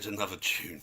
There's another tune.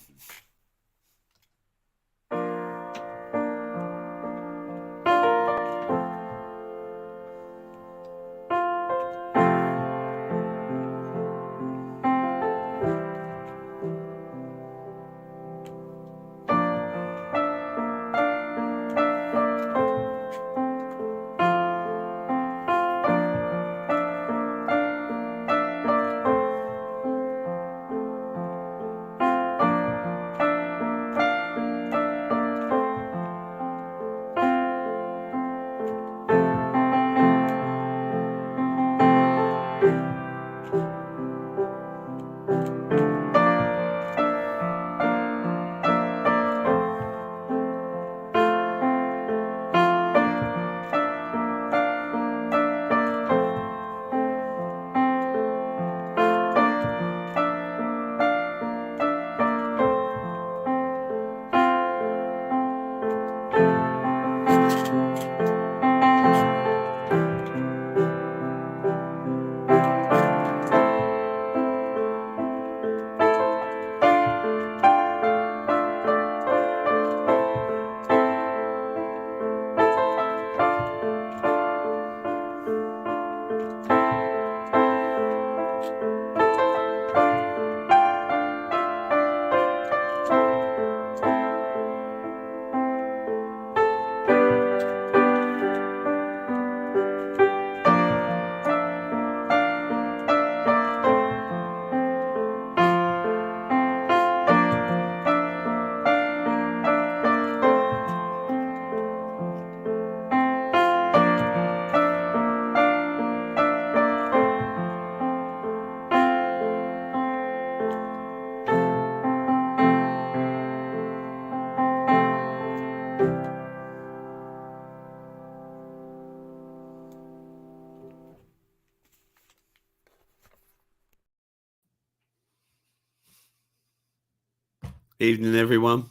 Evening, everyone.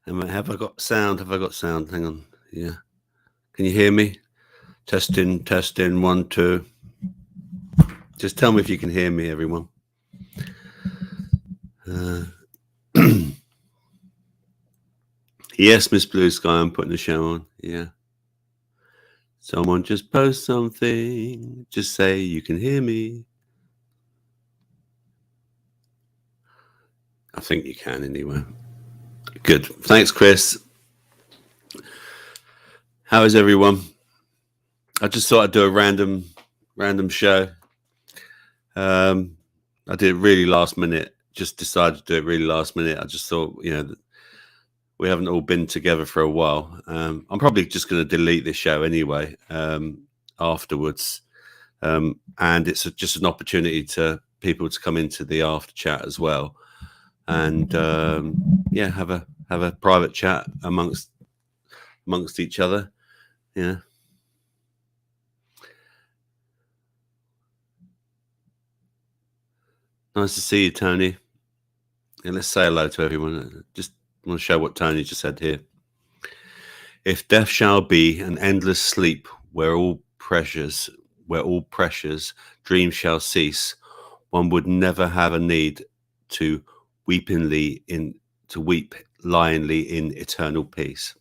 Have I got sound? Have I got sound? Hang on. Yeah. Can you hear me? Testing, 1, 2. Just tell me if you can hear me, everyone. Yes, Miss Blue Sky, I'm putting the show on. Yeah. Someone just post something. Just say you can hear me. I think you can anyway. Good. Thanks, Chris. How is everyone? I just thought I'd do a random show. I did it really last minute. Just decided to do it really last minute. I just thought, we haven't all been together for a while. I'm probably just going to delete this show anyway afterwards. And it's just an opportunity to people to come into the after chat as well. And have a private chat amongst each other. Yeah. Nice to see you, Tony. And let's say hello to everyone. Just want to show what Tony just said here. If death shall be an endless sleep where all pressures, dreams shall cease, one would never have a need to weep lionly in eternal peace.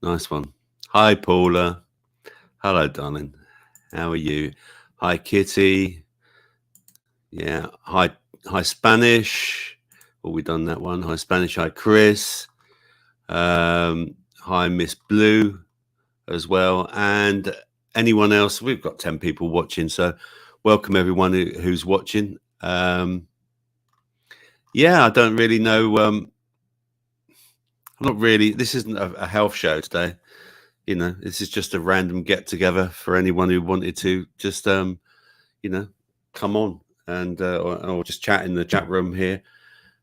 Nice one. Hi, Paula. Hello, darling. How are you? Hi, Kitty. Yeah. Hi, Spanish. Oh, we done that one. Hi, Spanish. Hi, Chris. Hi, Miss Blue as well. And anyone else. We've got 10 people watching. So welcome everyone who's watching. I don't really know. I'm not really. This isn't a health show today. This is just a random get together for anyone who wanted to just, come on and or just chat in the chat room here.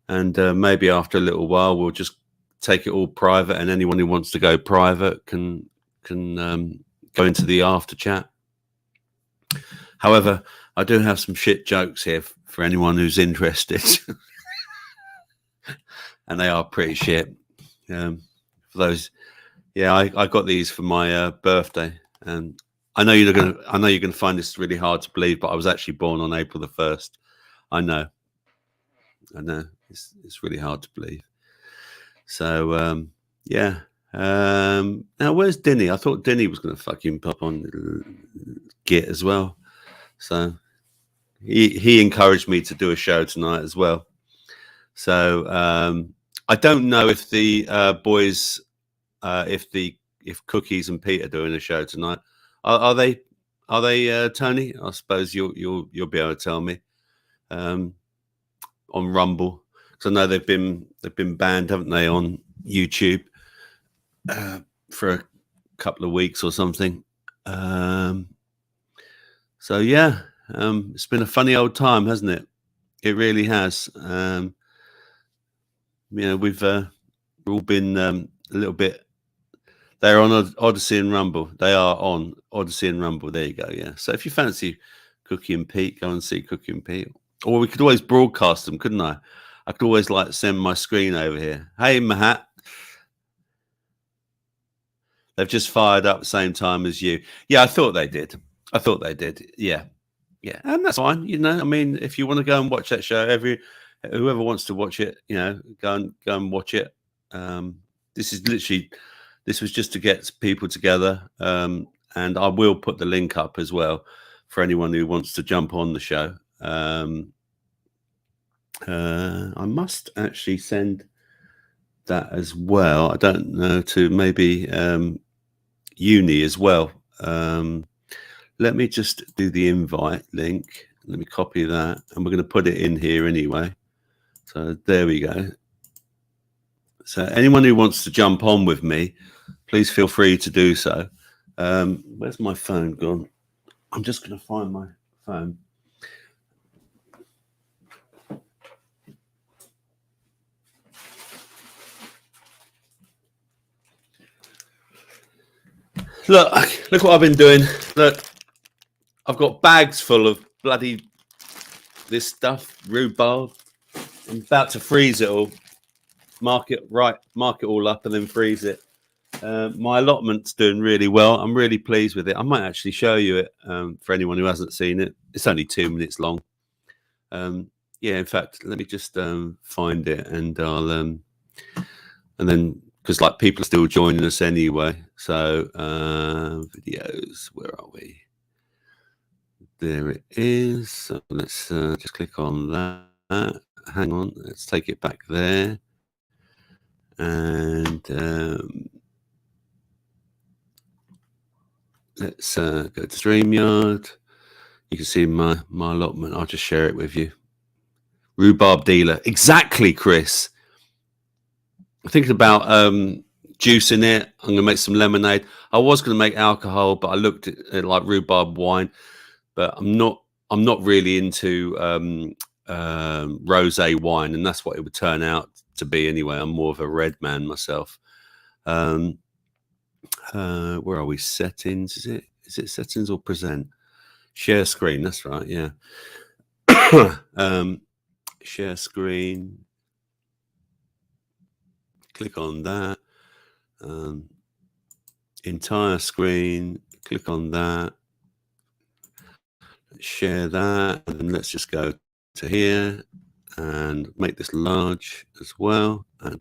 And maybe after a little while, we'll just take it all private, and anyone who wants to go private can go into the after chat. However, I do have some shit jokes here for anyone who's interested. And they are pretty shit. For those, I got these for my birthday, and I know you're gonna find this really hard to believe, but I was actually born on April the 1st. I know. I know it's really hard to believe. So yeah. Now where's Denny? I thought Denny was going to fucking pop on Git as well. So he encouraged me to do a show tonight as well. So I don't know if the boys, if Cookies and Pete are doing a show tonight. Are they? Are they, Tony? I suppose you'll be able to tell me on Rumble, because I know they've been banned, haven't they, on YouTube for a couple of weeks or something. So yeah, it's been a funny old time, hasn't it? It really has. We've all been a little bit. They're on Odyssey and Rumble. They are on Odyssey and Rumble. There you go. Yeah. So if you fancy Cookie and Pete, go and see Cookie and Pete. Or we could always broadcast them, couldn't I? I could always send my screen over here. Hey, Mahat. They've just fired up at the same time as you. Yeah, I thought they did. Yeah. Yeah. And that's fine. I mean, if you want to go and watch that show, whoever wants to watch it, go and watch it. This was just to get people together. And I will put the link up as well for anyone who wants to jump on the show. I must actually send that as well. I don't know, to maybe Uni as well. Let me just do the invite link. Let me copy that, and we're going to put it in here anyway. So there we go. So anyone who wants to jump on with me, please feel free to do so. Where's my phone gone? I'm just going to find my phone. Look what I've been doing. Look, I've got bags full of bloody this stuff, rhubarb. I'm about to freeze it all. Mark it all up and then freeze it. My allotment's doing really well. I'm really pleased with it. I might actually show you it for anyone who hasn't seen it. It's only 2 minutes long. Yeah, in fact, let me just find it, and I'll and then, because people are still joining us anyway. So videos, where are we? There it is. So let's just click on that. Hang on, let's take it back there, and let's go to StreamYard. You can see my allotment. I'll just share it with you. Rhubarb dealer, exactly, Chris. I'm thinking about juicing it. I'm gonna make some lemonade. I was gonna make alcohol, but I looked at it like rhubarb wine. But I'm not really into rosé wine, and that's what it would turn out to be anyway. I'm more of a red man myself. Where are we? Settings? Is it settings or present? Share screen. That's right. Yeah. Share screen. Click on that. Entire screen. Click on that. Share that, and then let's just go to here and make this large as well. And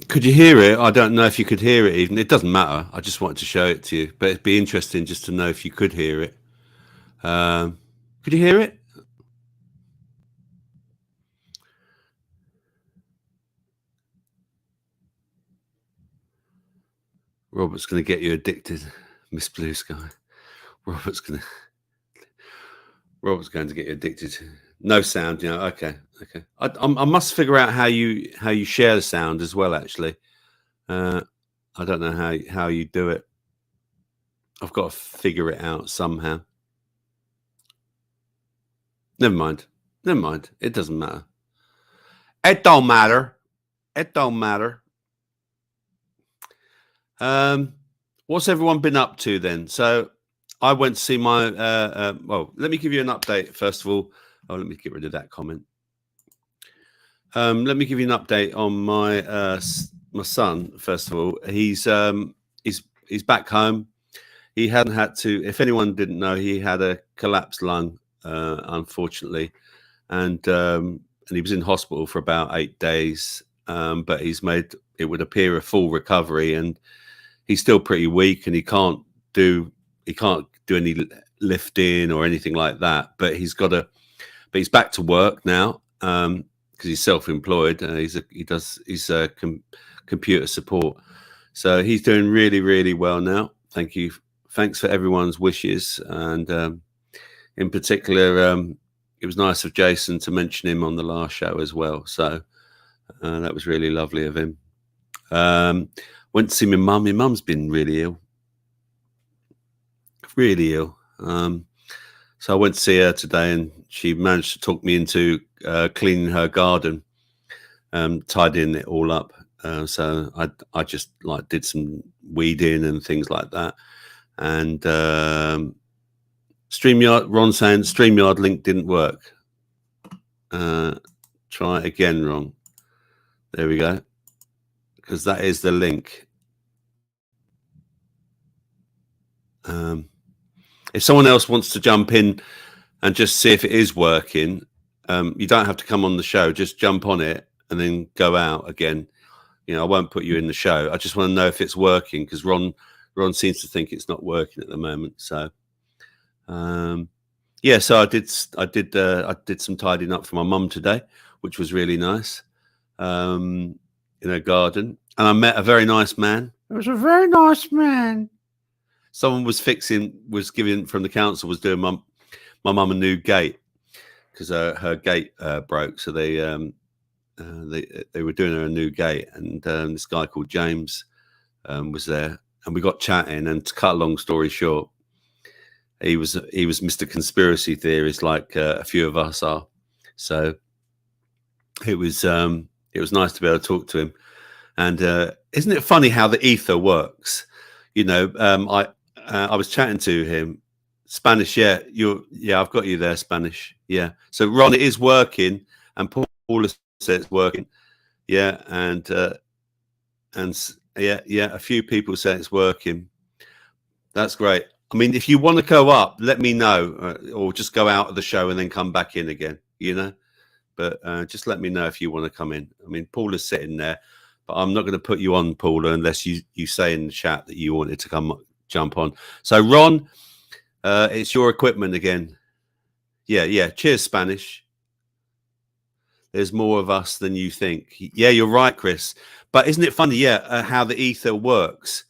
Could you hear it? I don't know if you could hear it even. It doesn't matter. I just wanted to show it to you. But it'd be interesting just to know if you could hear it. Could you hear it? Robert's going to get you addicted, Miss Blue Sky. Robert's going to get you addicted. No sound, you know. Okay. I must figure out how you share the sound as well. Actually, I don't know how you do it. I've got to figure it out somehow. Never mind. It doesn't matter. It don't matter. What's everyone been up to then? So I went to see my. Well, let me give you an update first of all. Oh, let me get rid of that comment. Let me give you an update on my son. First of all, he's back home. He hadn't had to. If anyone didn't know, he had a collapsed lung, unfortunately, and he was in hospital for about 8 days. But he's made, it would appear, a full recovery, and he's still pretty weak, and he can't do any lifting or anything like that. But he's back to work now. Because he's self-employed, he's computer support, so he's doing really, really well now. Thanks for everyone's wishes, and in particular, it was nice of Jason to mention him on the last show as well. So that was really lovely of him. Went to see my mum. My mum's been really ill. So I went to see her today, and she managed to talk me into cleaning her garden, tidying it all up. So I just did some weeding and things like that. And StreamYard, Ron saying StreamYard link didn't work. Try it again, Ron. There we go. Because that is the link. If someone else wants to jump in and just see if it is working, you don't have to come on the show. Just jump on it and then go out again. I won't put you in the show. I just want to know if it's working, because Ron seems to think it's not working at the moment. So, yeah. So I did some tidying up for my mum today, which was really nice. In her garden, and I met a very nice man. It was a very nice man. Someone was giving from the council, was doing my mum a new gate, because her gate broke. So they were doing her a new gate, and this guy called James was there, and we got chatting. And to cut a long story short, he was Mr. Conspiracy Theorist, like a few of us are. So it was nice to be able to talk to him. And isn't it funny how the ether works? I was chatting to him. Spanish, yeah, I've got you there, Spanish, yeah. So Ron, it is working, and Paula said it's working, yeah, and yeah, a few people say it's working. That's great. I mean, if you want to go up, let me know, or just go out of the show and then come back in again, But just let me know if you want to come in. I mean, Paula's sitting there, but I'm not going to put you on, Paula, unless you say in the chat that you wanted to jump on. So Ron, it's your equipment again. Yeah. Cheers, Spanish. There's more of us than you think. Yeah, you're right, Chris. But isn't it funny? Yeah, how the ether works.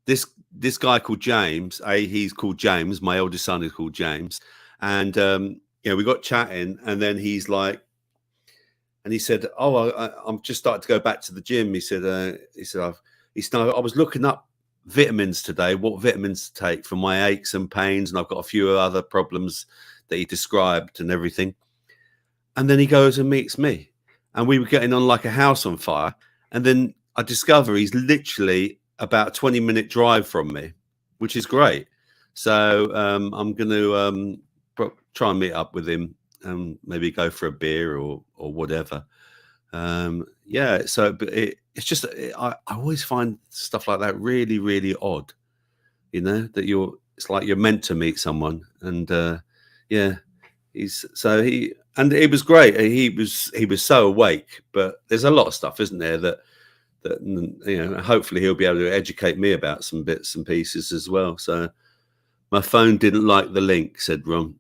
This guy called James. He's called James. My oldest son is called James, and we got chatting, and then he's like, and he said, "Oh, I'm just starting to go back to the gym." He said, "I was looking up vitamins today, what vitamins to take for my aches and pains, and I've got a few other problems that he described and everything." And then he goes and meets me, and we were getting on like a house on fire. And then I discover he's literally about a 20-minute drive from me, which is great. So I'm going to try and meet up with him and maybe go for a beer or whatever. Yeah, so it's just I always find stuff like that really, really odd. That it's like you're meant to meet someone, and yeah, and it was great. He was so awake. But there's a lot of stuff, isn't there, that hopefully he'll be able to educate me about some bits and pieces as well. So my phone didn't like the link, said Ron.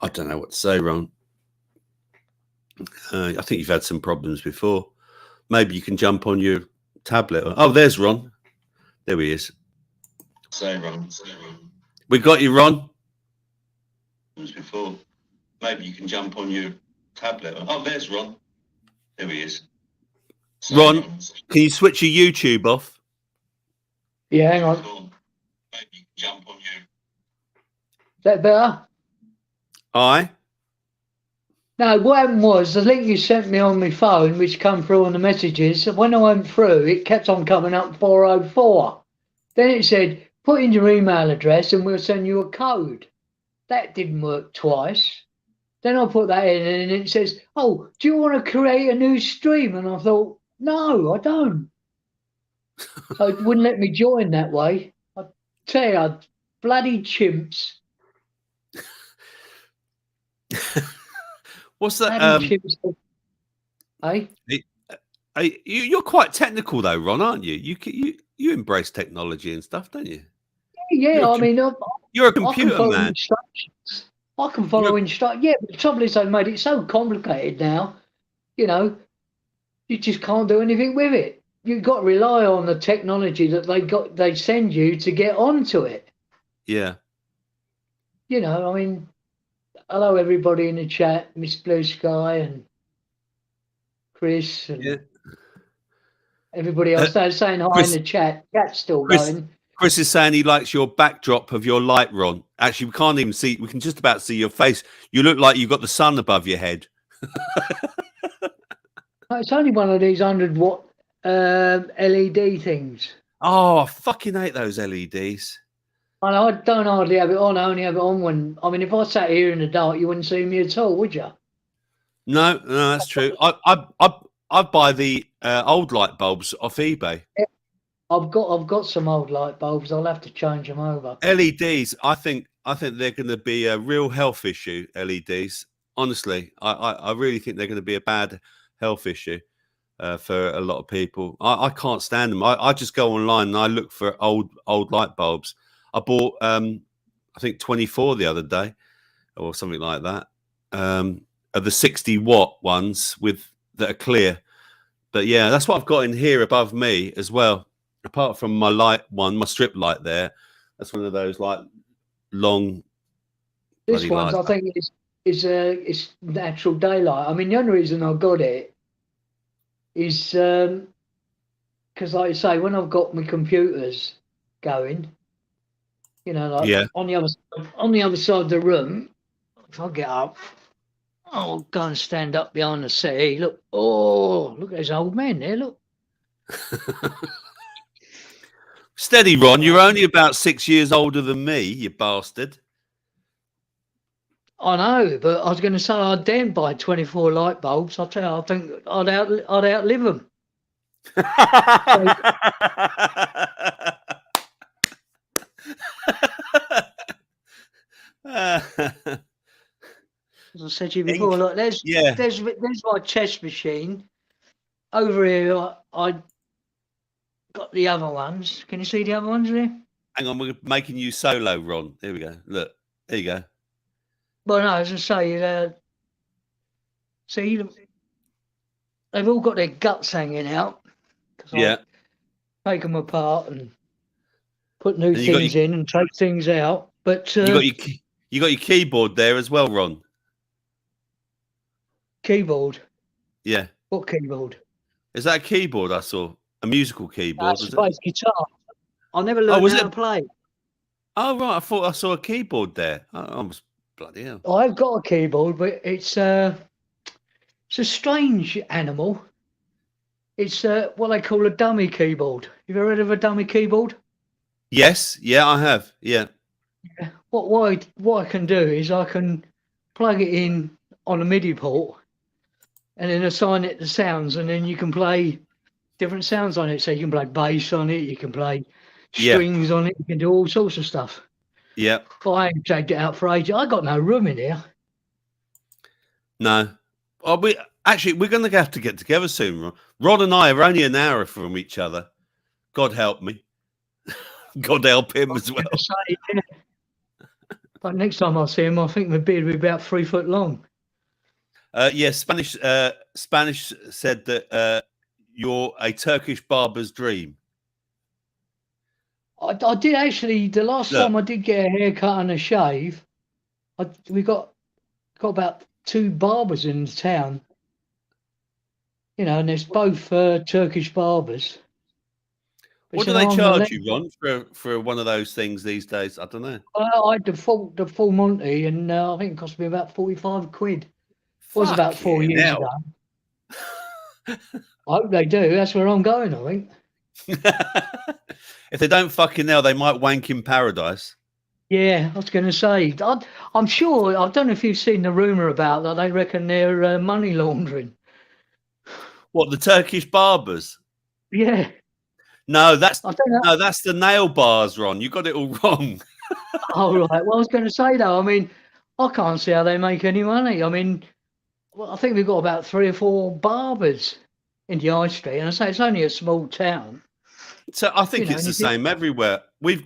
I don't know what to say, Ron. I think you've had some problems before. Maybe you can jump on your tablet. Oh, there's Ron. There he is. Say Ron. We got you, Ron. Before. Maybe you can jump on your tablet. Oh, there's Ron. There he is. Say Ron, can you switch your YouTube off? Yeah, hang on. Maybe you can jump on your... Is that better? Aye. No, what happened was the link you sent me on my phone, which come through on the messages, when I went through, it kept on coming up 404. Then it said, put in your email address and we'll send you a code. That didn't work twice. Then I put that in and it says, oh, do you want to create a new stream? And I thought, no, I don't. So it wouldn't let me join that way. I tell you, bloody chimps. What's that? You're quite technical though, Ron, aren't you? You embrace technology and stuff, don't you? Yeah, you're a computer man. I can follow instructions. Yeah, but the trouble is they've made it so complicated now. You just can't do anything with it. You've got to rely on the technology that they send you to get onto it. Yeah. Hello, everybody in the chat, Miss Blue Sky and Chris and everybody else. They're saying hi in the chat. Chat's still going. Chris is saying he likes your backdrop of your light, Ron. Actually, we can't even see. We can just about see your face. You look like you've got the sun above your head. It's only one of these 100-watt LED things. Oh, I fucking hate those LEDs. And I don't hardly have it on. I only have it on when, if I sat here in the dark, you wouldn't see me at all, would you? No, that's true. I buy the old light bulbs off eBay. Yeah, I've got some old light bulbs. I'll have to change them over. LEDs, I think they're going to be a real health issue. LEDs, honestly, I really think they're going to be a bad health issue for a lot of people. I can't stand them. I just go online and I look for old light bulbs. I bought, I think 24 the other day or something like that. Of the 60-watt ones that are clear. But yeah, that's what I've got in here above me as well. Apart from my light one, my strip light there. That's one of those like long. This one's, I think, is natural daylight. The only reason I got it is because, like I say, when I've got my computers going, on the other side of the room, if I get up, I'll go and stand up behind the settee. Look, there's an old man there. Look. Steady, Ron. You're only about 6 years older than me, you bastard. I know, but I was going to say I daren't buy 24 light bulbs. I'll tell you, I think I'd outlive them. As I said to you before, look, there's my chess machine. Over here, I got the other ones. Can you see the other ones there? Hang on, we're making you solo, Ron. Here we go. Look, there you go. Well, no, as I say, see, they've all got their guts hanging out. Yeah. I take them apart and put new things in and take things out. But you got your keyboard there as well, Ron. Keyboard? Yeah. What keyboard? Is that a keyboard I saw? A musical keyboard? That's a guitar. I never learned how to play. Oh, right. I thought I saw a keyboard there. I was bloody hell. I've got a keyboard, but it's a strange animal. It's what they call a dummy keyboard. Have you ever heard of a dummy keyboard? Yes. Yeah, I have. Yeah. What I can do is I can plug it in on a MIDI port and then assign it the sounds, and then you can play different sounds on it. So you can play bass on it, you can play strings on it, you can do all sorts of stuff. Yeah. But I ain't dragged it out for ages. I got no room in here. No. Oh, we're going to have to get together soon. Rod and I are only an hour from each other. God help me. God help him as well. Say, yeah. But next time I see him, I think my beard will be about 3 foot long. Yeah, Spanish said that you're a Turkish barber's dream. I did actually, the last time I did get a haircut and a shave, we got about 2 barbers in the town. You know, and it's both Turkish barbers. What do they charge you, Ron, for one of those things these days? I don't know. I had the full Monty, and I think it cost me about 45 quid. Was about 4 years ago. I hope they do. That's where I'm going, I think. If they don't fucking know, they might wank in paradise. Yeah, I was going to say. I'm sure. I don't know if you've seen the rumor about that. They reckon they're money laundering. What, the Turkish barbers? Yeah. No, that's the nail bars, Ron. You got it all wrong. Oh, right. Well, I was going to say though. I mean, I can't see how they make any money. I mean, well, I think we've got about 3 or 4 barbers in the high street, and I say it's only a small town. So I think it's the same everywhere. We've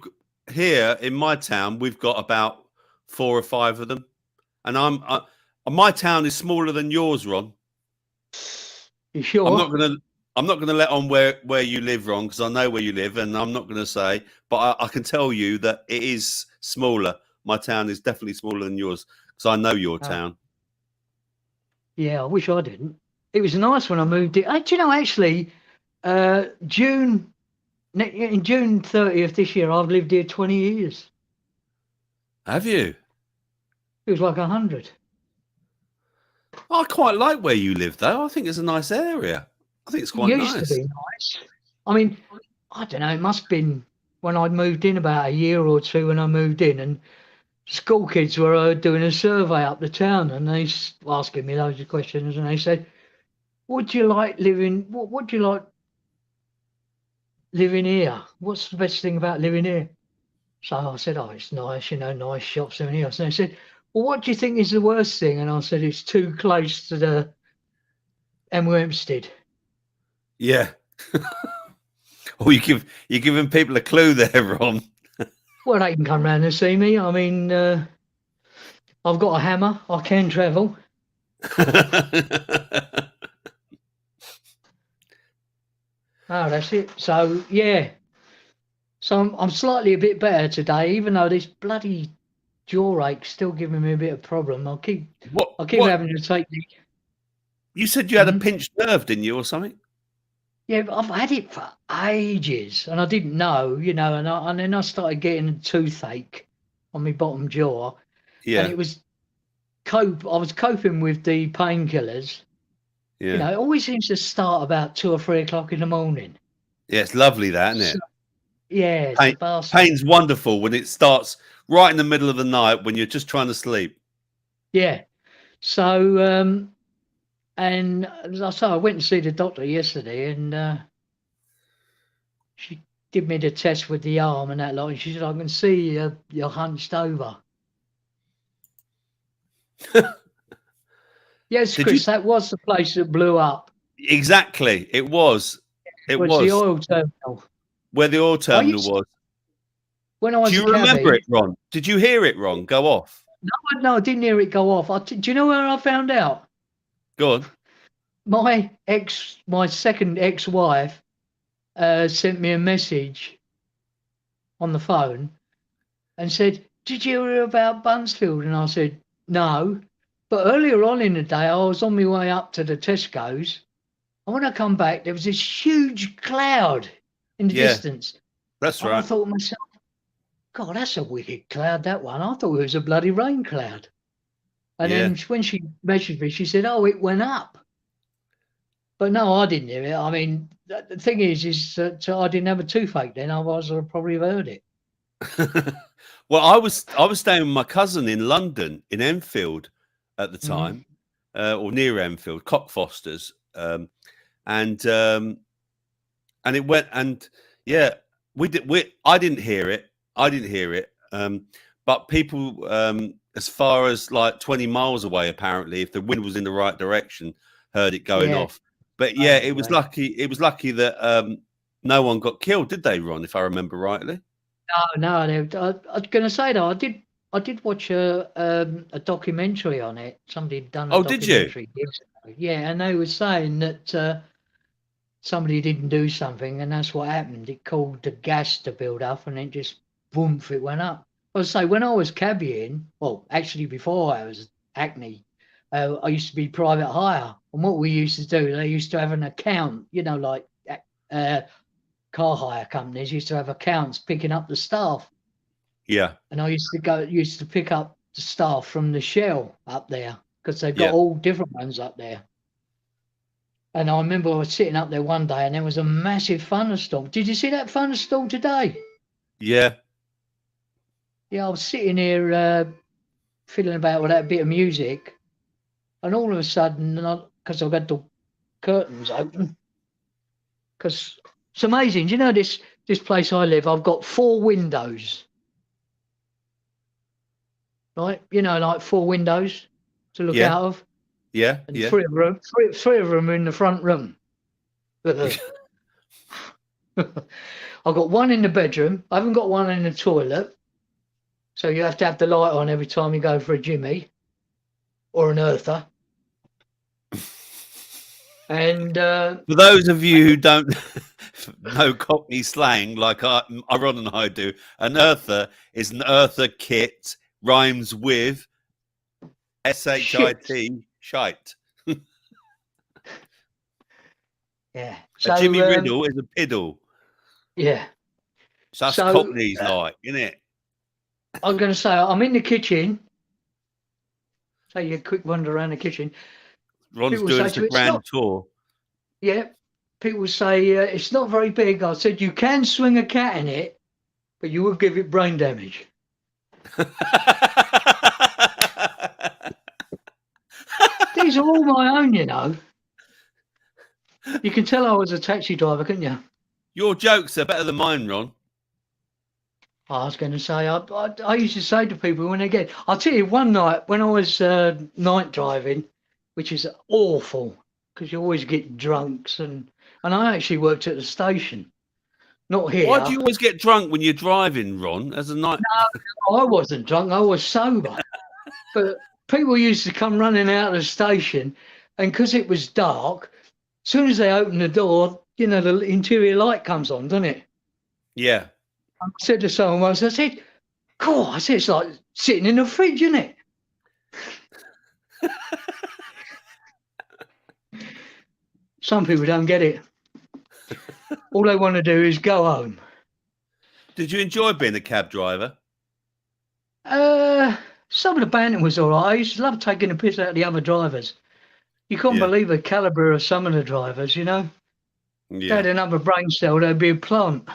here in my town, we've got about 4 or 5 of them, and my town is smaller than yours, Ron. You sure? I'm not gonna let on where you live, Ron, because I know where you live, and I'm not gonna say, but I can tell you that it is smaller. My town is definitely smaller than yours because I know your town. Yeah, I wish I didn't. It was nice when I moved in. Do you know, actually, in June 30th this year, I've lived here 20 years. Have you? It was like 100. I quite like where you live, though. I think it's a nice area. I think it's quite nice. It used to be nice. I mean, I don't know. It must have been when I moved in, about a year or two when I moved in, and school kids were doing a survey up the town, and they asking me loads of questions, and they said, "Would you like living? What do you like living here? What's the best thing about living here?" So I said, "Oh, it's nice, you know, nice shops and everything else." And they said, "Well, what do you think is the worst thing?" And I said, "It's too close to the Hemel Hempstead." Yeah. Oh, you're giving people a clue there, Ron. Well, they can come round and see me. I mean, I've got a hammer. I can travel. Oh, that's it. So yeah. So I'm slightly a bit better today, even though this bloody jaw ache's still giving me a bit of problem. I keep having to take the. You said you had a pinched nerve, didn't you, or something? Yeah, but I've had it for ages, and I didn't know, you know, and then I started getting a toothache on my bottom jaw. Yeah. And it was I was coping with the painkillers. Yeah. You know, it always seems to start about 2 or 3 o'clock in the morning. Yeah, it's lovely, that, isn't it? Yeah, pain's wonderful when it starts right in the middle of the night when you're just trying to sleep. Yeah. So, and so I went to see the doctor yesterday, and she did me the test with the arm and that lot, and she said, "I can see you're hunched over." Yes, Chris, that was the place that blew up. Exactly, it was. It was the oil terminal. Where the oil terminal was. When I was Do you remember it, Ron? Did you hear it, Ron, go off? No, I didn't hear it go off. Do you know where I found out? Go on. My second ex-wife sent me a message on the phone and said, "Did you hear about Buncefield?" And I said, "No." But earlier on in the day, I was on my way up to the Tesco's, and when I come back, there was this huge cloud in the distance. That's right. I thought to myself, God, that's a wicked cloud, that one. I thought it was a bloody rain cloud. And then when she messaged me, she said, "Oh, it went up." But no, I didn't hear it. I mean, the thing is that I didn't have a toothache then. Otherwise, I'd probably have heard it. Well, I was staying with my cousin in London, in Enfield at the time, or near Enfield, Cockfosters, and it went, and yeah, I didn't hear it. but people, as far as like 20 miles away, apparently, if the wind was in the right direction, heard it going off. But yeah, it was lucky. It was lucky that no one got killed, did they, Ron? If I remember rightly. No. I was going to say though, I did watch a documentary on it. Somebody had done a documentary. Did you? Years ago. Yeah, and they were saying that somebody didn't do something, and that's what happened. It caused the gas to build up, and then just boom, it went up. I was say when I was cabbying, well, actually before I was Acme, I used to be private hire, and what we used to do, they used to have an account, like car hire companies used to have accounts picking up the staff. Yeah. And I used to pick up the staff from the Shell up there because they've got all different ones up there. And I remember I was sitting up there one day and there was a massive thunderstorm. Did you see that thunderstorm today? Yeah. Yeah, I was sitting here fiddling about with that bit of music, and all of a sudden, because I've got the curtains open, because it's amazing. Do you know this place I live? I've got 4 windows. Right, like 4 windows to look out of. Yeah, and 3 of them are in the front room. I've got 1 in the bedroom. I haven't got 1 in the toilet, so you have to have the light on every time you go for a jimmy or an earther. And for those of you who don't know Cockney slang like Ron and I do, an earther is an earther kit. Rhymes with shit. Shite. Yeah. So, a Jimmy Riddle is a piddle. Yeah. So that's Cockney's like, isn't it? I was going to say, I'm in the kitchen. Take a quick wander around the kitchen. Ron's doing the grand tour. Yeah. People say it's not very big. I said, you can swing a cat in it, but you will give it brain damage. These are all my own, You can tell I was a taxi driver, couldn't you? Your jokes are better than mine, Ron. I was going to say, I used to say to people when they get, I'll tell you, one night when I was night driving, which is awful because you always get drunks, and I actually worked at the station. Not here. Why do you always get drunk when you're driving, Ron? As a night? No, I wasn't drunk. I was sober. But people used to come running out of the station, and because it was dark, as soon as they open the door, the interior light comes on, doesn't it? Yeah. I said to someone once, I said, "Cool." I said, "It's like sitting in a fridge, isn't it?" Some people don't get it. All they want to do is go home. Did you enjoy being a cab driver? Some of the banter was all right. I used to love taking the piss out of the other drivers. You couldn't believe the caliber of some of the drivers, Yeah. They had another brain cell, they'd be a plant.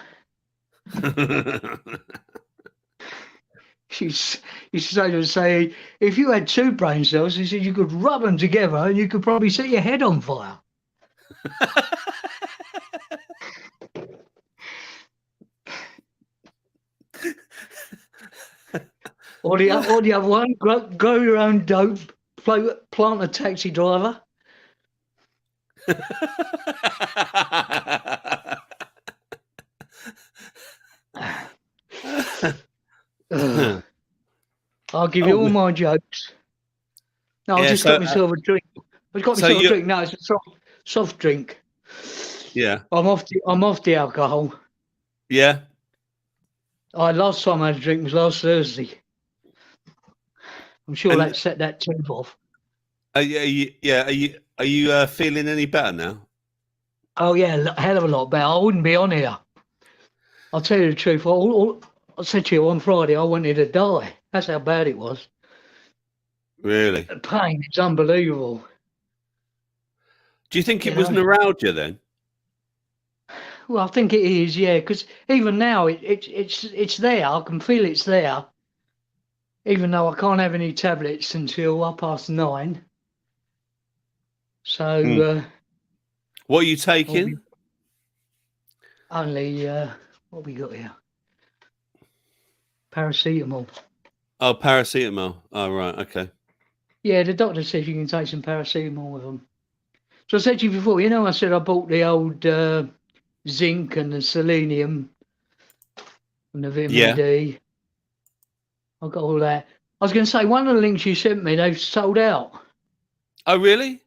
She used to say, if you had 2 brain cells, he said you could rub them together and you could probably set your head on fire. Or the other one, grow your own dope, plant a taxi driver. I'll give you all my jokes. No, I just got myself a drink. I've got myself a drink. No, it's a soft drink. Yeah. I'm off the alcohol. Yeah. Last time I had a drink was last Thursday. I'm sure that set that tooth off. Are you feeling any better now? Oh yeah, a hell of a lot better. I wouldn't be on here. I'll tell you the truth. I said to you on Friday, I wanted to die. That's how bad it was. Really? The pain is unbelievable. Do you think it was neuralgia then? Well, I think it is, yeah. Because even now, it's there. I can feel it's there. Even though I can't have any tablets until 9:30. So. What are you taking? Only what we got here? Paracetamol. Oh, paracetamol. Oh, right. Okay. Yeah, the doctor says you can take some paracetamol with them. So I said to you before, I said I bought the old zinc and the selenium and the vitamin Yeah. D. I got all that. I was going to say, one of the links you sent me, they've sold out. Oh, really?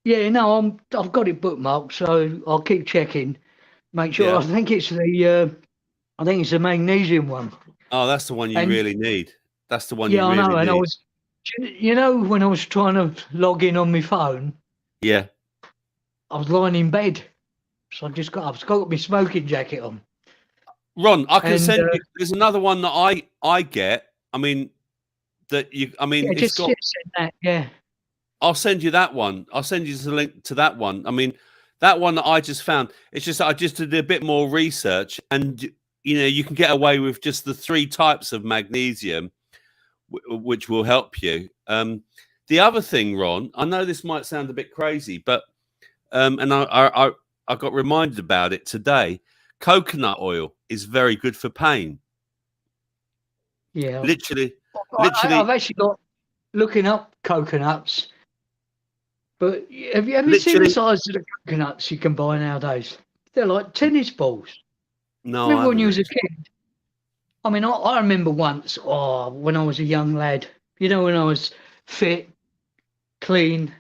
Yeah, no, I've got it bookmarked, so I'll keep checking. Make sure. Yeah. I think it's the magnesium one. Oh, that's the one you And really need. That's the one you yeah, I really know. And I need. was, when I was trying to log in on my phone, Yeah. I was lying in bed, so I've got my smoking jacket on. Ron, I can And send you. There's another one that I get. I mean, yeah, it's got. just send that. Yeah. I'll send you that one. I'll send you the link to that one. I mean, that one that I just found. It's just I just did a bit more research, and you can get away with just the 3 types of magnesium, which will help you. The other thing, Ron, I know this might sound a bit crazy, but and I got reminded about it today. Coconut oil is very good for pain. Yeah. Literally. I've actually got looking up coconuts. But have you seen the size of the coconuts you can buy nowadays? They're like tennis balls. No, Remember I when you haven't was a kid? I mean, I remember once, when I was a young lad, when I was fit, clean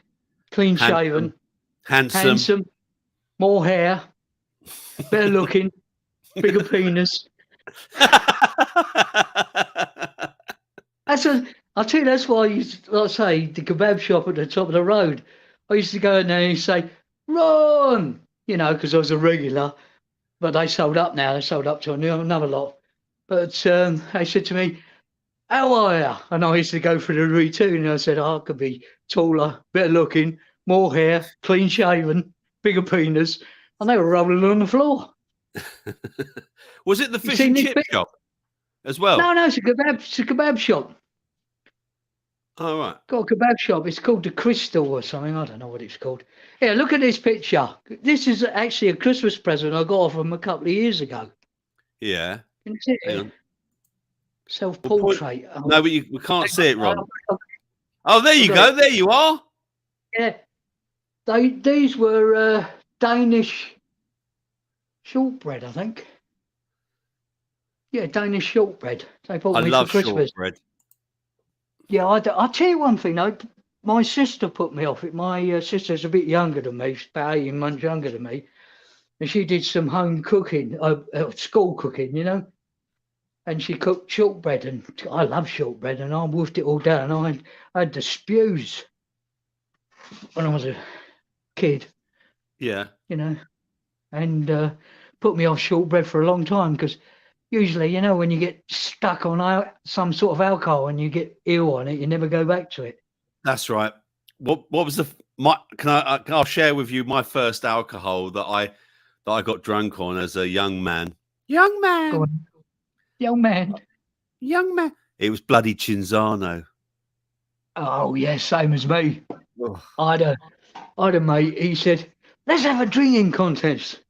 shaven, handsome, more hair, better looking, bigger penis. I'll tell you, that's why I used to, like I say, the kebab shop at the top of the road. I used to go in there and say, Ron, because I was a regular, but they sold up now. They sold up to another lot. But they said to me, how are you? And I used to go through the routine. And I said, I could be taller, better looking, more hair, clean shaven, bigger penis. And they were rolling on the floor. Was it the fish and chip shop as well? No, it's a kebab shop. Oh, right. Got a kebab shop. It's called the Crystal or something. I don't know what it's called. Yeah, look at this picture. This is actually a Christmas present I got off them a couple of years ago. Yeah. Can you see Hang it? on. Self-portrait. No, but we can't see it, Ron. Oh, there you go. There you are. Yeah. These were Danish shortbread, I think. Yeah, Danish shortbread. They bought me for Christmas. Shortbread. Yeah, I'll tell you one thing, though. My sister put me off it. My sister's a bit younger than me. She's about 18 months younger than me. And she did some home cooking, school cooking, and she cooked shortbread. And I love shortbread, and I wolfed it all down. I had the spews when I was a kid. Yeah. And put me off shortbread for a long time, because usually, when you get stuck on some sort of alcohol and you get ill on it, you never go back to it. That's right. What was I'll share with you my first alcohol that I got drunk on as a young man. Young man. It was bloody Cinzano. Oh yeah, same as me. Oh. I had a mate. He said, "Let's have a drinking contest."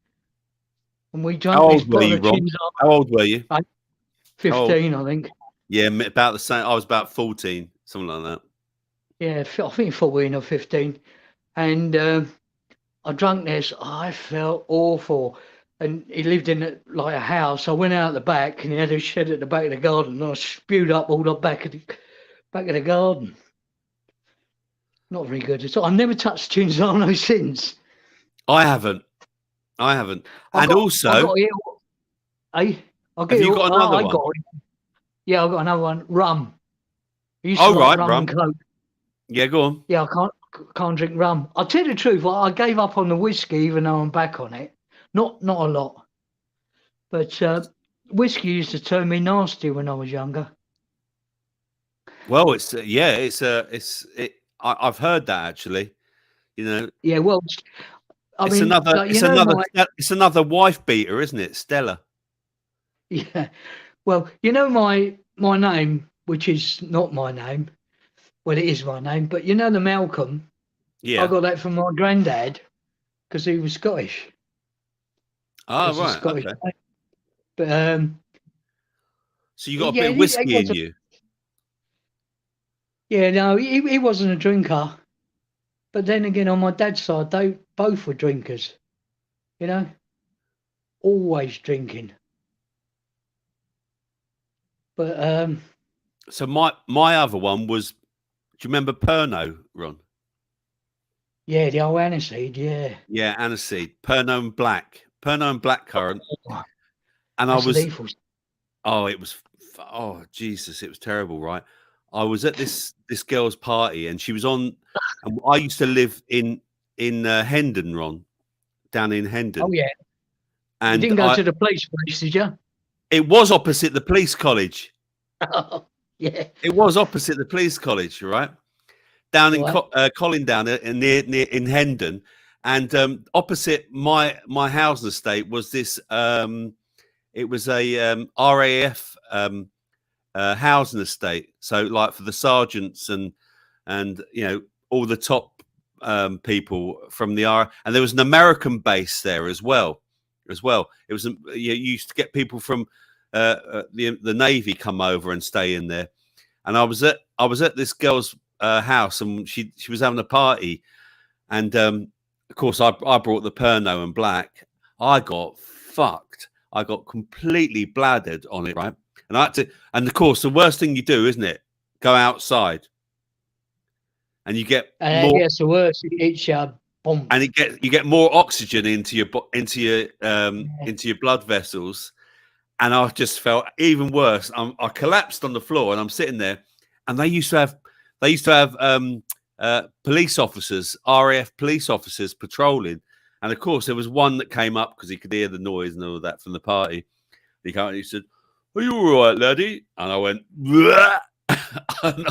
And we drank. How old were you, Ron? How old were you? 15, I think. Yeah, about the same. I was about 14, something like that. Yeah, I think 14 or 15. And I drank this. I felt awful. And he lived in a house. I went out the back, and he had a shed at the back of the garden. And I spewed up all the back of the garden. Not very good at all. I've never touched Cinzano since. I haven't. And Have you got another one? Yeah, I got another one. Rum. Rum. And Coke. Yeah, go on. Yeah, I can't drink rum. I'll tell you the truth. I gave up on the whiskey, even though I'm back on it. Not a lot, but whiskey used to turn me nasty when I was younger. Well, I've heard that actually. Yeah, well, it's another wife beater, isn't it, Stella? Yeah. Well, my name, which is not my name. Well, it is my name, but the Malcolm. Yeah. I got that from my granddad because he was Scottish. Oh, right. Okay. But so you got a bit of whiskey in you. Yeah, no, he wasn't a drinker. But then again, on my dad's side, they both were drinkers. You know, always drinking. But So my other one was. Do you remember Pernod, Ron? yeah, the old aniseed, yeah. Yeah, aniseed, Pernod and blackcurrant, Oh, and I that's was. lethal. Oh, it was. Oh, Jesus, it was terrible, right? I was at this girl's party, and she was on. And I used to live in Hendon, Ron, down in Oh Hendon, yeah, you and didn't go to the police, did you? it was opposite the police college. Yeah, It was opposite the police college, right? Down in right. Colin down near in Hendon, and opposite my housing estate was this. It was a RAF housing estate, so like for the sergeants and all the top people from the R, and there was an American base there as well. It was you used to get people from the Navy come over and stay in there, and I was at this girl's house, and she was having a party, and of course I brought the Pernod and black. I got fucked. I got completely bladdered on it, right? And I had to, and of course the worst thing you do, isn't it? Go outside, and you get And more, that's the worst. It's boom. and you get more oxygen into your Yeah. into your blood vessels. And I just felt even worse. I collapsed on the floor, and I'm sitting there. And they used to have police officers, RAF police officers, patrolling. And of course, there was one that came up because he could hear the noise and all that from the party. He came and he said, "Are you all right, laddie?" And I went, "Bleh." And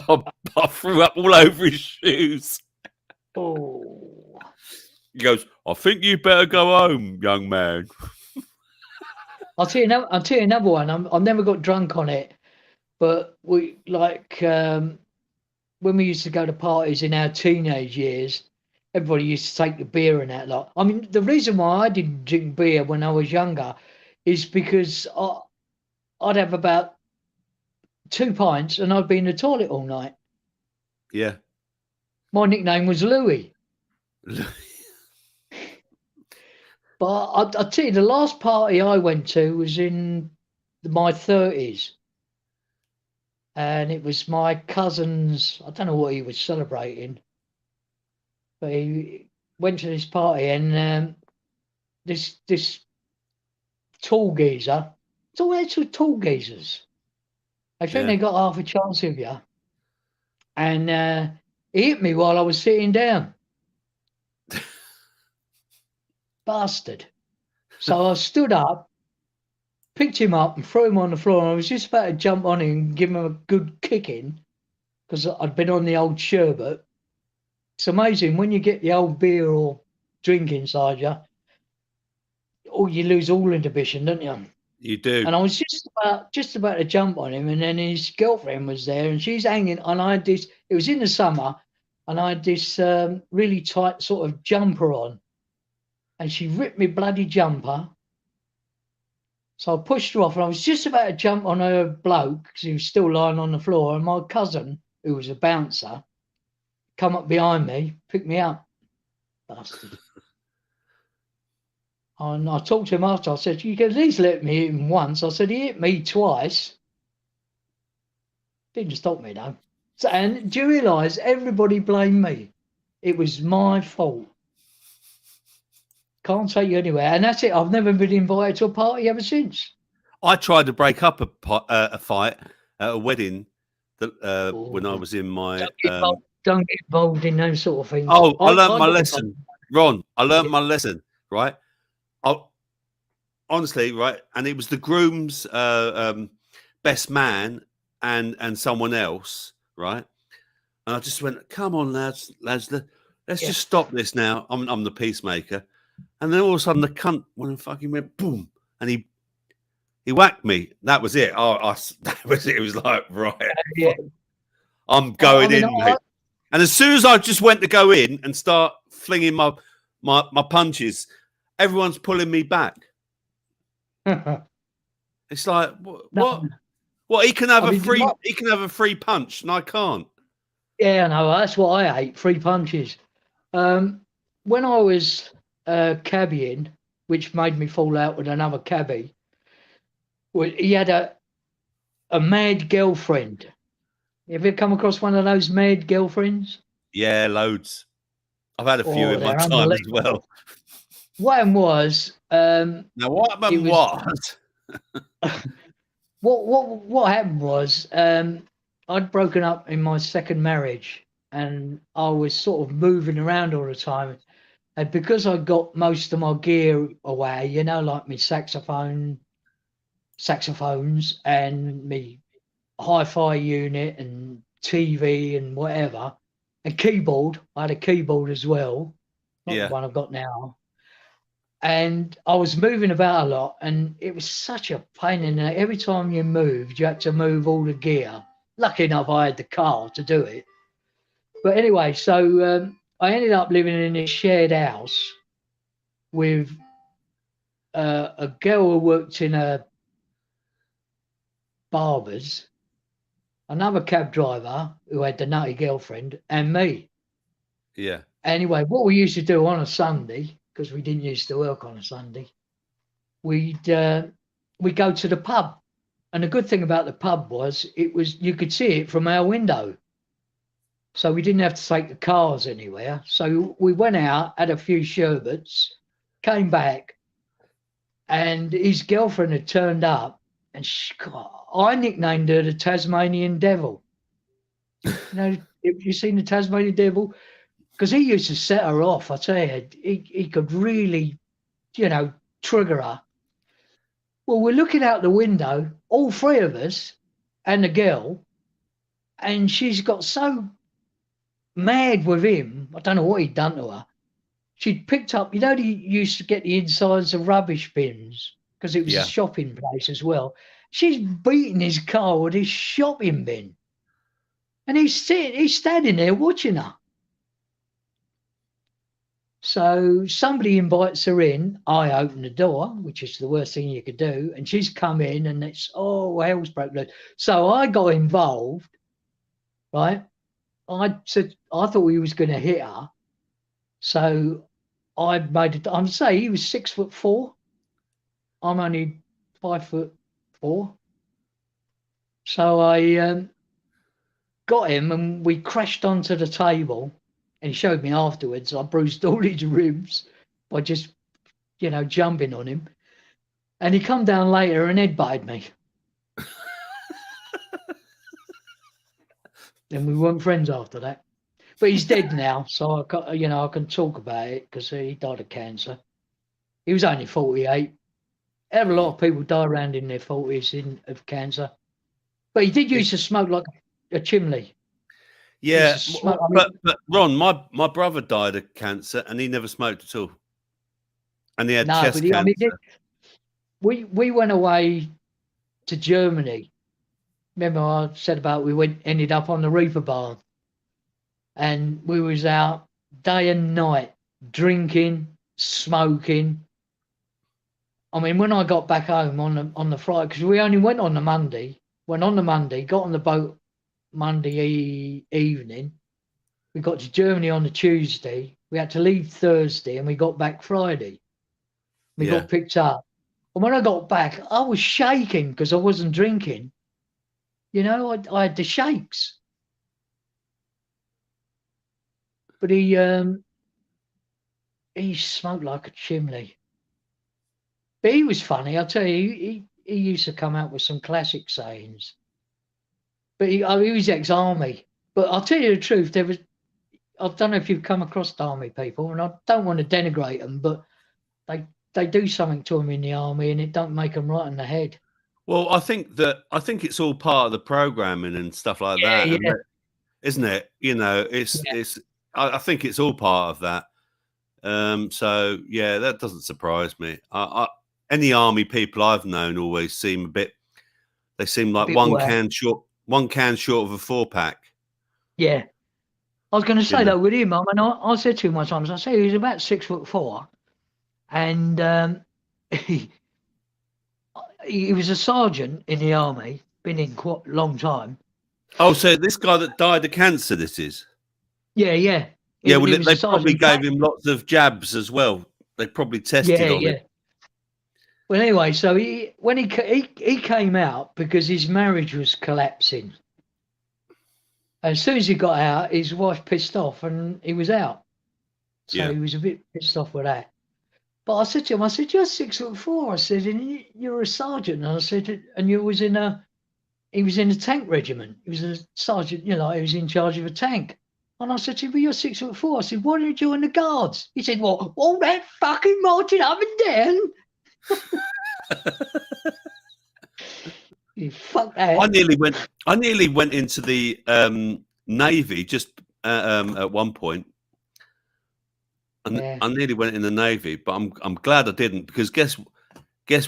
I threw up all over his shoes. Oh. He goes, "I think you better go home, young man." I'll tell you another one. I've never got drunk on it, but we like when we used to go to parties in our teenage years. Everybody used to take the beer and that lot. I mean, the reason why I didn't drink beer when I was younger is because I'd have about 2 pints and I'd be in the toilet all night. Yeah. My nickname was Louis. But I'll tell you, the last party I went to was in my 30s. And it was my cousin's, I don't know what he was celebrating, but he went to this party, and this tall geezer, it's all actual tall geezers. I think they got half a chance with you. And he hit me while I was sitting down. Bastard. So I stood up, picked him up and threw him on the floor, and I was just about to jump on him and give him a good kicking because I'd been on the old sherbet. It's amazing when you get the old beer or drink inside you, or you lose all inhibition, don't you? You do. And I was just about to jump on him, and then his girlfriend was there, and she's hanging. And I had this. It was in the summer, and I had this really tight sort of jumper on, and she ripped me bloody jumper. So I pushed her off, and I was just about to jump on her bloke because he was still lying on the floor. And my cousin, who was a bouncer, come up behind me, picked me up. Bastard. And I talked to him after. I said, "You can at least let me hit him once." I said, "He hit me twice." Didn't stop me, though. So, and do you realise everybody blamed me? It was my fault. Can't take you anywhere. And that's it. I've never been invited to a party ever since. I tried to break up a fight at a wedding that when I was in my. Don't get involved in those sort of things. Oh, I learned my lesson, Ron. I learned my lesson, right? Honestly, right, and it was the groom's best man and someone else, right? And I just went, "Come on, lads, let's just stop this now." I'm the peacemaker, and then all of a sudden the cunt went boom, and he whacked me. That was it. That was it. It was like, right, I'm going in, mate. And as soon as I just went to go in and start flinging my punches, everyone's pulling me back. It's like what? He can have he can have a free punch, and I can't. Yeah, no, that's what I ate. 3 punches. When I was cabbying, which made me fall out with another cabbie, well, he had a mad girlfriend. Have you come across one of those mad girlfriends? Yeah, loads. I've had a few Oh, in my they're time as well. unbelievable. What happened was, Now, what it happened was was, what happened was, I'd broken up in my second marriage, and I was sort of moving around all the time. And because I got most of my gear away, you know, like my saxophones and me hi-fi unit and TV and whatever, and keyboard. I had a keyboard as well, not the yeah, one I've got now. And I was moving about a lot, and it was such a pain in the neck. Every time you moved, you had to move all the gear. Lucky enough, I had the car to do it. But anyway, so I ended up living in this shared house with a girl who worked in a barber's, another cab driver who had the nutty girlfriend, and me. yeah, Anyway, what we used to do on a Sunday, because we didn't used to work on a Sunday, we'd go to the pub. And the good thing about the pub was you could see it from our window. So we didn't have to take the cars anywhere. So we went out, had a few sherbets, came back, and his girlfriend had turned up, and I nicknamed her the Tasmanian Devil. You know, have you seen the Tasmanian Devil? Because he used to set her off. I tell you, he could really, you know, trigger her. Well, we're looking out the window, all three of us, and the girl, and she's got so mad with him. I don't know what he'd done to her. She'd picked up, you know, you used to get the insides of rubbish bins because it was a yeah. shopping place as well. She's beating his car with his shopping bin, and he's standing there watching her. So somebody invites her in. I open the door, which is the worst thing you could do, and she's come in, and it's hell's broke loose. So I got involved, right? I thought he was going to hit her, so I made it. I'm say he was 6'4". I'm only 5'4". So I got him, and we crashed onto the table. And he showed me afterwards. I bruised all his ribs by just, you know, jumping on him. And he come down later and headbutted me. And we weren't friends after that. But he's dead now, so I can talk about it because he died of cancer. He was only 48. A lot of people die around in their 40s of cancer. But he did used to smoke like a chimney. Yeah, Smoke, but Ron, my brother died of cancer, and he never smoked at all, and he had chest cancer. We went away to Germany. Remember I said about ended up on the Reaper Bar, and we was out day and night drinking, smoking. I mean, when I got back home on the Friday, because we only went on the Monday, got on the boat Monday evening. We got to Germany on the Tuesday. We had to leave Thursday, and we got back Friday. We got picked up. And when I got back, I was shaking because I wasn't drinking. You know, I had the shakes. But he smoked like a chimney. But he was funny. I'll tell you, he used to come out with some classic sayings. But he was ex-army. But I'll tell you the truth, I don't know if you've come across army people, and I don't want to denigrate them, but they do something to them in the army, and it don't make them right in the head. Well, I think it's all part of the programming and stuff like that, Yeah. isn't it? You know, I think it's all part of that. So yeah, that doesn't surprise me. Any army people I've known always seem they seem like one can short of a 4-pack. Yeah. I was going to say that with him. I mean, I said to him one time, I said he was about 6'4", and he was a sergeant in the army, been in quite a long time, Oh, so this guy that died of cancer, this is? Yeah, yeah. Yeah, He well, was a they probably sergeant. gave him lots of jabs as well. They probably tested Yeah, on him. yeah. Well, anyway, so he came out because his marriage was collapsing. As soon as he got out, his wife pissed off, and he was out. So Yeah. he was a bit pissed off with that. But I said to him, I said, "You're 6'4". I said, "And you're a sergeant." And I said, "And he was in a tank regiment. He was a sergeant, you know, he was in charge of a tank." And I said to him, "But you're 6'4". I said, "Why didn't you join the guards?" He said, "Well, all that fucking marching up and down." You fuck that. I nearly went into the Navy just at one point. And Yeah. I nearly went in the Navy, but I'm glad I didn't, because guess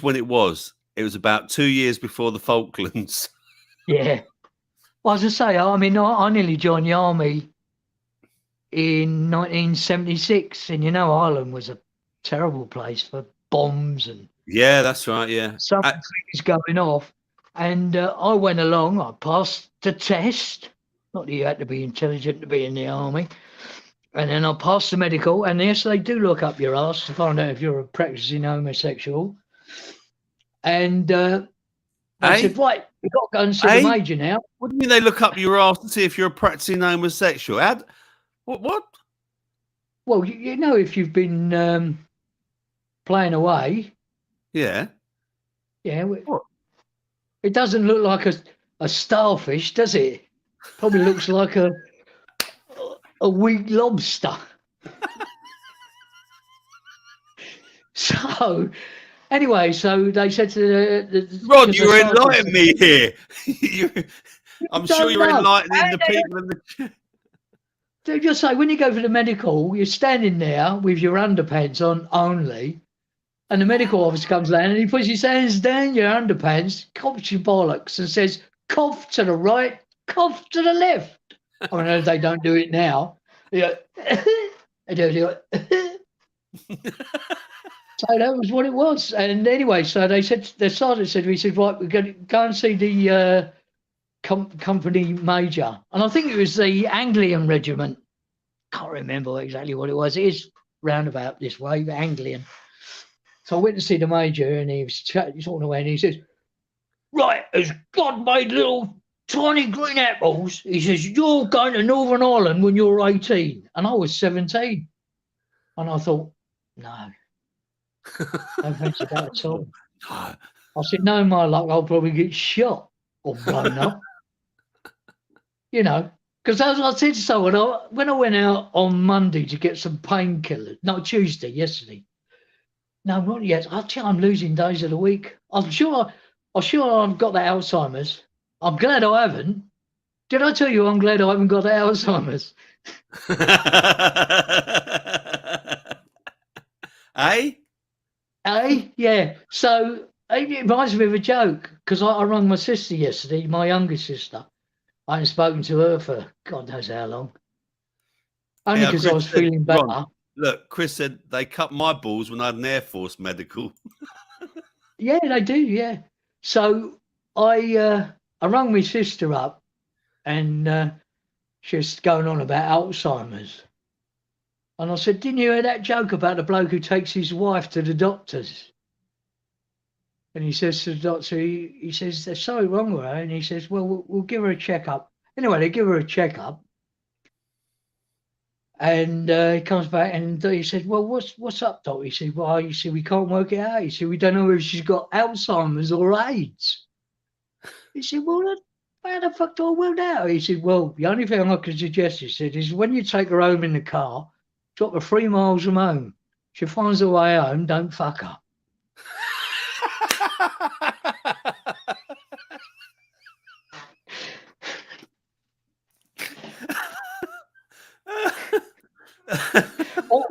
when it was? It was about 2 years before the Falklands. Yeah. Well, as I say, I mean, I nearly joined the army in 1976, and you know, Ireland was a terrible place for bombs and Yeah, that's right. Yeah. some things going off. And I went along. I passed the test. Not that you had to be intelligent to be in the army. And then I passed the medical. And yes, they do look up your ass to find out if you're a practicing homosexual. And they said, "Right, you've got to go and see the major now." What do you mean they look up your ass to see if you're a practicing homosexual? What? Well, you know, if you've been playing away. Yeah. Yeah. What? It doesn't look like a starfish, does it? Probably looks like a weak lobster. So, anyway, so they said to the Rod, you're enlightening me here. I'm sure you're enlightening the people in the. They just say, when you go for the medical, you're standing there with your underpants on only, and the medical officer comes down and he puts his hands down your underpants, coughs your bollocks, and says, "Cough to the right, cough to the left." I mean, they don't do it now. Yeah, they do it. So that was what it was. And anyway, so they said, the sergeant said, "We said, right, we're going to go and see the company major." And I think it was the Anglian regiment. Can't remember exactly what it was. It is roundabout this way, Anglian. So I went to see the major, and he was talking away, and he says, "Right, as God made little tiny green apples," he says, "you're going to Northern Ireland when you're 18. And I was 17. And I thought, no fancy that at all. I said, "No, my luck, I'll probably get shot or blown up." You know, because as I said to someone, when I went out on Monday to get some painkillers, no, Tuesday, yesterday. No, not yet. I'm losing days of the week. I'm sure I've got the Alzheimer's. I'm glad I haven't. Did I tell you I'm glad I haven't got the Alzheimer's? Yeah. So it reminds me of a joke, because I rang my sister yesterday, my youngest sister. I hadn't spoken to her for God knows how long. Only because I was feeling better. Ron, look, Chris said they cut my balls when I had an Air Force medical. Yeah, they do, yeah. So I rang my sister up, and she was going on about Alzheimer's. And I said, "Didn't you hear that joke about the bloke who takes his wife to the doctors?" And he says to the doctor, he says, "There's something wrong with her." And he says, "Well, we'll give her a checkup." Anyway, they give her a checkup. And he comes back and he said, "Well, what's up, Doc?" He said, "Well," he said, "we can't work it out." He said, "We don't know if she's got Alzheimer's or AIDS." He said, "Well, how the fuck do I work that out?" He said, "Well, the only thing I can suggest," he said, "is when you take her home in the car, drop her 3 miles from home. She finds her way home, don't fuck her."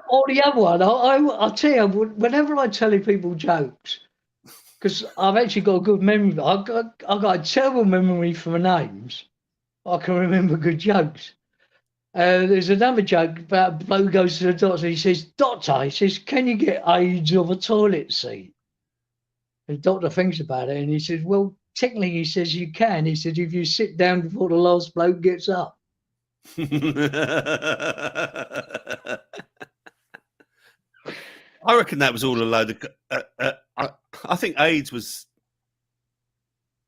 or the other one, I'll tell you, whenever I tell people jokes, because I've actually got a good memory. I've got a terrible memory for my names. I can remember good jokes. There's another joke about a bloke who goes to the doctor. He says, "Doctor," he says, "can you get AIDS of a toilet seat?" The doctor thinks about it and he says, "Well, technically, he says you can. He said if you sit down before the last bloke gets up. I reckon that was all a load of. I think AIDS was.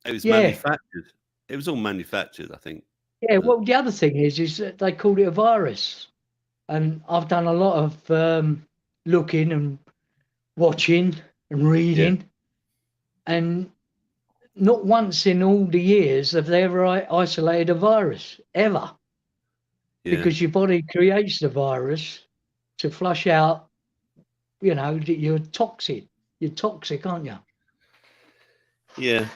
It was manufactured. It was all manufactured, I think. Yeah. Well, the other thing is that they called it a virus, and I've done a lot of looking and watching and reading, and not once in all the years have they ever isolated a virus ever, because your body creates the virus to flush out. You know that you're toxic. You're toxic, aren't you? Yeah.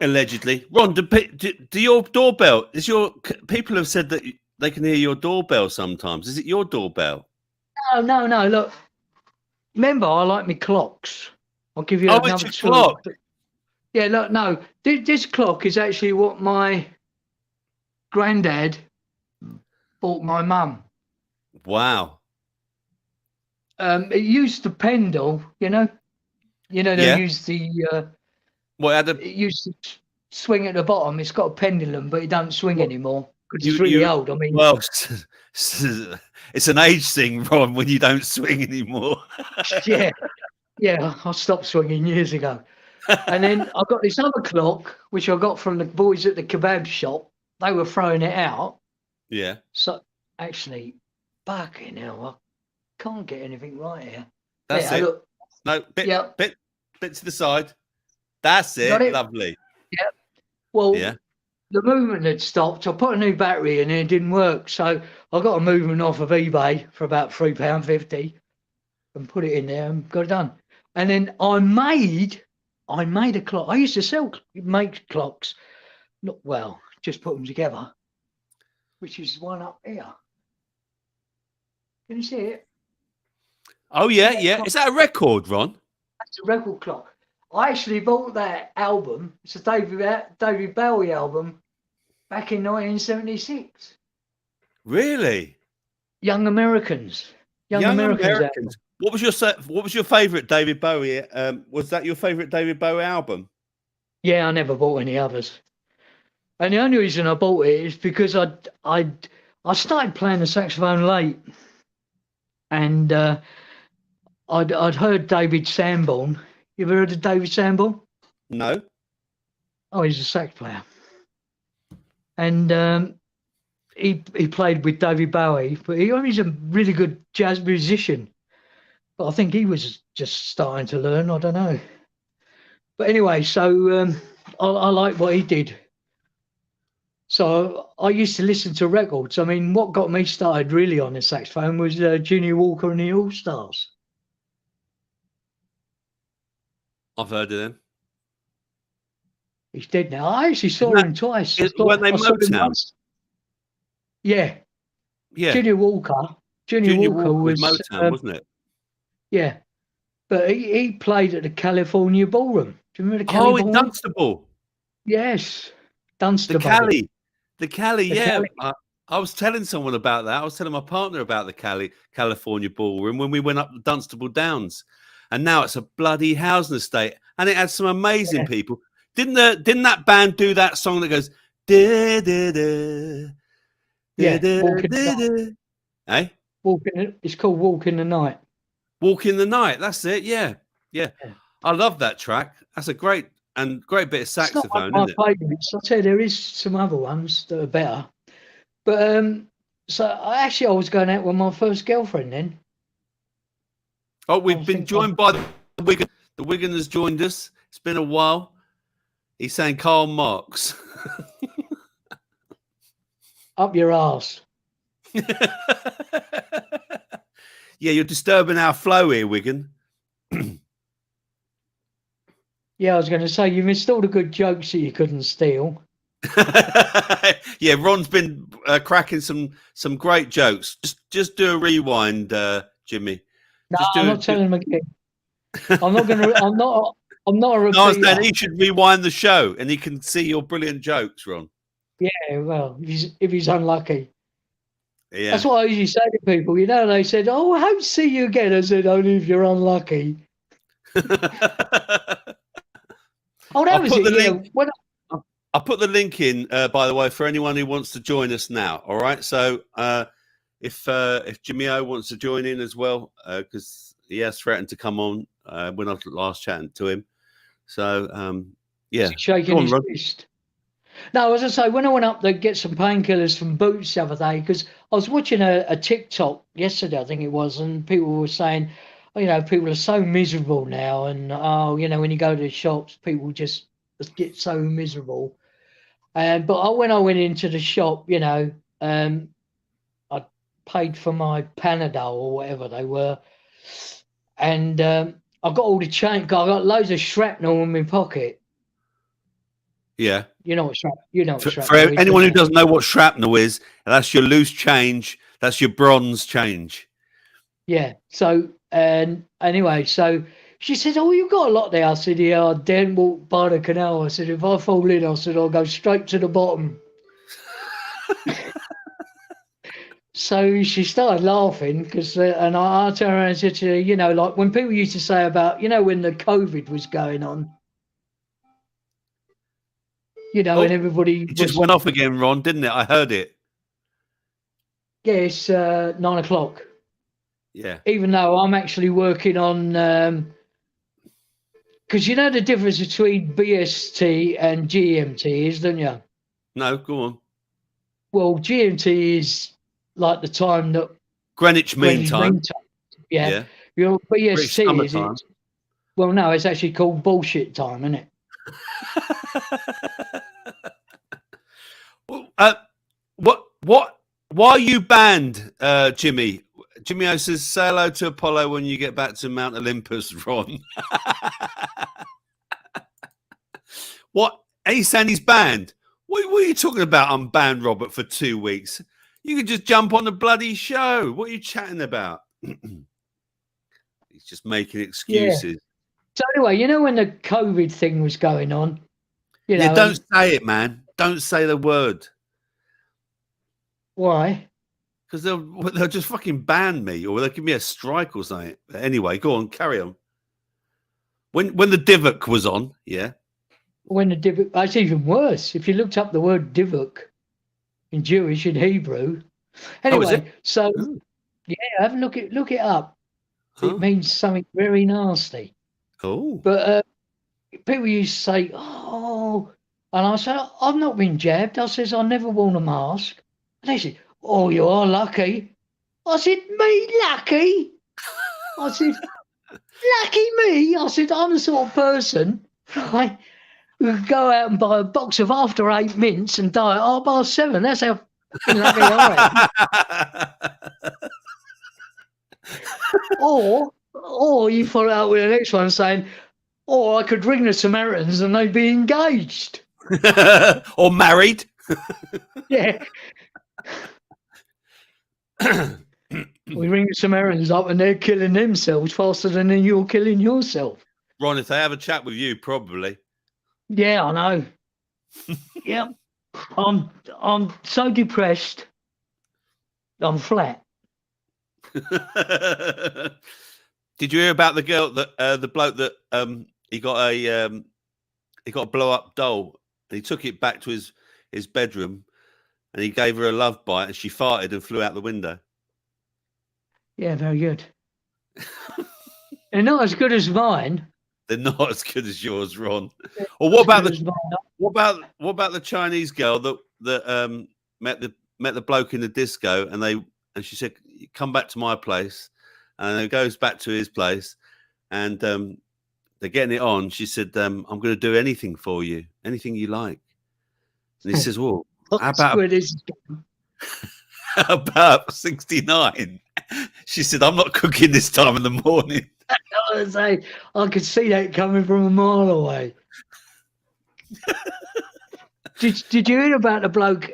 Allegedly, Ron. Do your doorbell? People have said that they can hear your doorbell sometimes. Is it your doorbell? No. Look, remember, I like my clocks. I'll give you another it's your clock. Yeah, look, no. This clock is actually what my granddad bought my mum. Wow. It used the pendle, you know. They use the. It used to swing at the bottom. It's got a pendulum, but it don't swing anymore because it's really old. I mean, well, it's an age thing, Ron, when you don't swing anymore. yeah, I stopped swinging years ago. And then I got this other clock, which I got from the boys at the kebab shop. They were throwing it out. Yeah. So actually, fucking hell, I can't get anything right here. That's it. Look. No, bit to the side. That's it. Lovely. Yeah. Well, the movement had stopped. I put a new battery in and it didn't work. So I got a movement off of eBay for about £3.50 and put it in there and got it done. And then I made a clock. I used to make clocks. Just put them together, which is one up here. Can you see it? Oh, yeah. Is that a record, Ron? That's a record clock. I actually bought that album. It's a David Bowie album back in 1976. Really? Young Americans. Young Americans. What was your favourite David Bowie? Was that your favourite David Bowie album? Yeah, I never bought any others. And the only reason I bought it is because I started playing the saxophone late, and I'd heard David Sanborn. You ever heard of David Sanborn? No. Oh, he's a sax player, and he played with David Bowie. But he's a really good jazz musician. But I think he was just starting to learn. I don't know. But anyway, so I like what he did. So I used to listen to records. I mean, what got me started really on the saxophone was Junior Walker and the All Stars. I've heard of them. He's dead now. I actually saw him twice. Weren't they Motown? Yeah. Junior Walker. Junior Walker was Motown, wasn't it? Yeah. But he played at the California Ballroom. Do you remember the Cali Ballroom? Dunstable. Yes. Dunstable. The Cali, yeah. I was telling someone about that. I was telling my partner about the California Ballroom when we went up the Dunstable Downs. And now it's a bloody housing estate. And it had some amazing people. Didn't that band do that song that goes da da da? Eh? It's called Walk in the Night. Walk in the Night. That's it. Yeah. I love that track. That's a great bit of saxophone. It's not my favourites. I'll tell you, there is some other ones that are better. But so I was going out with my first girlfriend then. Oh, we've been joined by the Wigan. The Wigan has joined us. It's been a while. He's saying Karl Marx. Up your arse. Yeah, you're disturbing our flow here, Wigan. Yeah, I was going to say, you missed all the good jokes that you couldn't steal. Yeah, Ron's been cracking some great jokes. Just do a rewind, Jimmy. No, I'm not telling him again. I'm not going to. I'm not a repeater. No, I was saying he should rewind the show, and he can see your brilliant jokes, Ron. Yeah, well, if he's unlucky. Yeah, that's what I usually say to people. You know, they said, "Oh, I hope to see you again." I said, "Only if you're unlucky." Oh, that I'll was put it. the Yeah. link. I'll put the link in, by the way, for anyone who wants to join us now. All right. So if Jimmy O wants to join in as well, because he has threatened to come on when I was last chatting to him. So yeah, Shaking go on, his Rod. fist. No, as I say, when I went up to get some painkillers from Boots the other day, because I was watching a TikTok yesterday, I think it was, and people were saying, you know, people are so miserable now, and oh, you know, when you go to the shops, people just get so miserable. But when I went into the shop, you know, I paid for my Panadol or whatever they were, and I got all the chain. I got loads of shrapnel in my pocket. Yeah. You know what For shrapnel is, don't anyone who you? doesn't know what shrapnel is, that's your loose change. That's your bronze change. Yeah. So, and anyway, so she said, "Oh, you got a lot there." I said, "Yeah, I daren't walk by the canal." I said, "If I fall in," I said, "I'll go straight to the bottom." So she started laughing because, and I turned around and said to her, you know, like when people used to say about, you know, when the COVID was going on, you know, and Oh, everybody it just was, went off again, Ron, didn't it? I heard it. yeah, it's 9 o'clock. Yeah. Even though I'm actually working on, because you know the difference between BST and GMT is, don't you? No, go on. Well, GMT is like the time that Greenwich Mean Greenwich Time. Mean Time. Yeah. Yeah. Your British BST is summertime. it? Well, no, it's actually called bullshit time, isn't it? Well, what? Why are you banned, Jimmy? Jimmy O says, "Say hello to Apollo when you get back to Mount Olympus, Ron." What? He's saying he's banned. What are you talking about? I'm banned, Robert, for 2 weeks. You could just jump on the bloody show. What are you chatting about? He's just making Yeah. excuses. So anyway, you know when the COVID thing was going on, you Yeah, know, don't and say it, man. Don't say the word. why? Because they'll just fucking ban me, or they'll give me a strike or something. Anyway, go on, carry on. When the Divok was on, yeah. When the divuk, it's even worse. If you looked up the word divuk in Jewish and Hebrew, Oh, is it? anyway, so Oh, yeah, have a look it up. It oh. means something very nasty. Oh. But people used to say, "Oh," and I said, "I've not been jabbed." I says, "I never worn a mask." And they said, "Oh, you are lucky." I said, "Me lucky?" I said, "Lucky me?" I said, "I'm the sort of person, right, who could go out and buy a box of After Eight mints and die at 7:30. That's how fucking lucky I am." Or you follow out with the next one saying, "Or I could ring the Samaritans and they'd be engaged." Or married. Yeah. We ring the Samaritans up and they're killing themselves faster than you're killing yourself. Ron, if they have a chat with you, probably. Yeah, I know. Yeah. I'm so depressed. I'm flat. Did you hear about the girl that the bloke that he got a blow up doll and he took it back to his bedroom and he gave her a love bite and she farted and flew out the window. Yeah, very good. They're not as good as mine. They're not as good as yours, Ron. Or what about what about the Chinese girl that met the bloke in the disco and she said, "Come back to my place," and it goes back to his place and they're getting it on. She said, "I'm going to do anything for you, anything you like." And he says, "Well, how about 69?" She said, "I'm not cooking this time in the morning." I could see that coming from a mile away. Did you hear about the bloke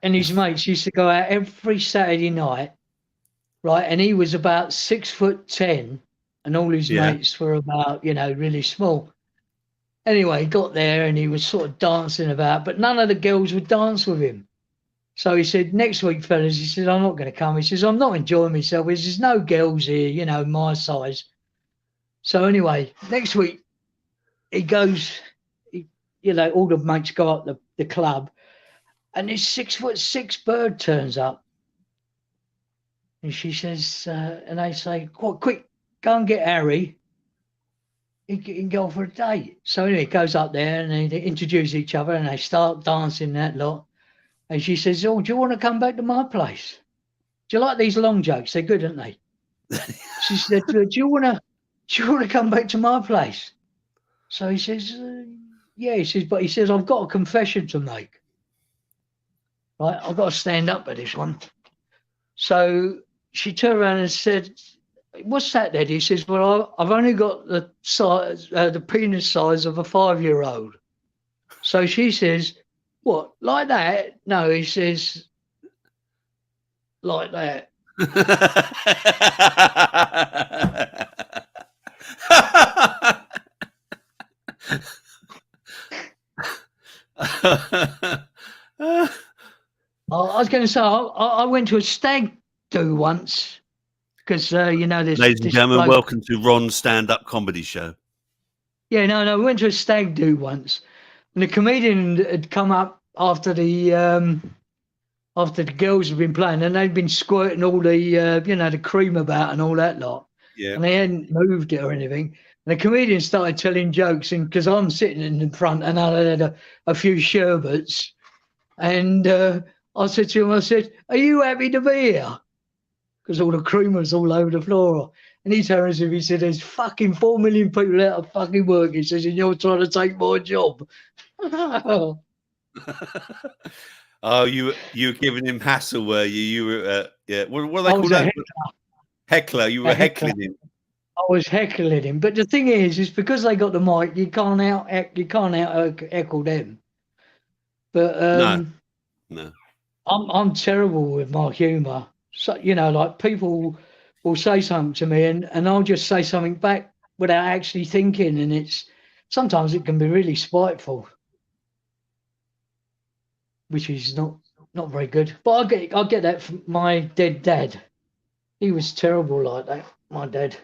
and his mates used to go out every Saturday night, right? And he was about 6'10", and all his Yeah. mates were about, really small. Anyway, he got there and he was sort of dancing about, but none of the girls would dance with him. So he said, "Next week, fellas," he said, "I'm not going to come." He says, "I'm not enjoying myself. There's no girls here, my size." So anyway, next week he goes, he all the mates go up the club, and this 6'6" bird turns up. And she says, and they say, quick, go and get Harry. He can go for a date. So anyway, he goes up there and they introduce each other and they start dancing that lot. And she says, oh, do you want to come back to my place? Do you like these long jokes? They're good, aren't they? She said, do you want to come back to my place? So he says, yeah. He says, I've got a confession to make. Right, I've got to stand up for this one. So she turned around and said, what's that, Eddie? He says, well, I've only got the size, the penis size of a 5-year-old. So she says, what, like that? No, he says, like that. I was going to say, I went to a stag do once because, there's... Ladies and gentlemen, welcome to Ron's stand-up comedy show. Yeah, no, we went to a stag do once. And the comedian had come up after the girls had been playing and they'd been squirting all the, the cream about and all that lot. Yeah. And they hadn't moved it or anything. And the comedian started telling jokes because I'm sitting in the front and I had a few sherbets. And I said to him, are you happy to be here? Because all the cream was all over the floor. And he turns to me, he said, there's fucking 4 million people out of fucking work. He says, and you're trying to take my job. Oh, you were giving him hassle, were you? You were, yeah. What do they call that? Heckler. You were heckling him. I was heckling him. But the thing is because they got the mic, you can't out heckle them. But no. I'm terrible with my humour. So, like people will say something to me and I'll just say something back without actually thinking. And sometimes it can be really spiteful, which is not very good. But I get that from my dead dad. He was terrible like that, my dad.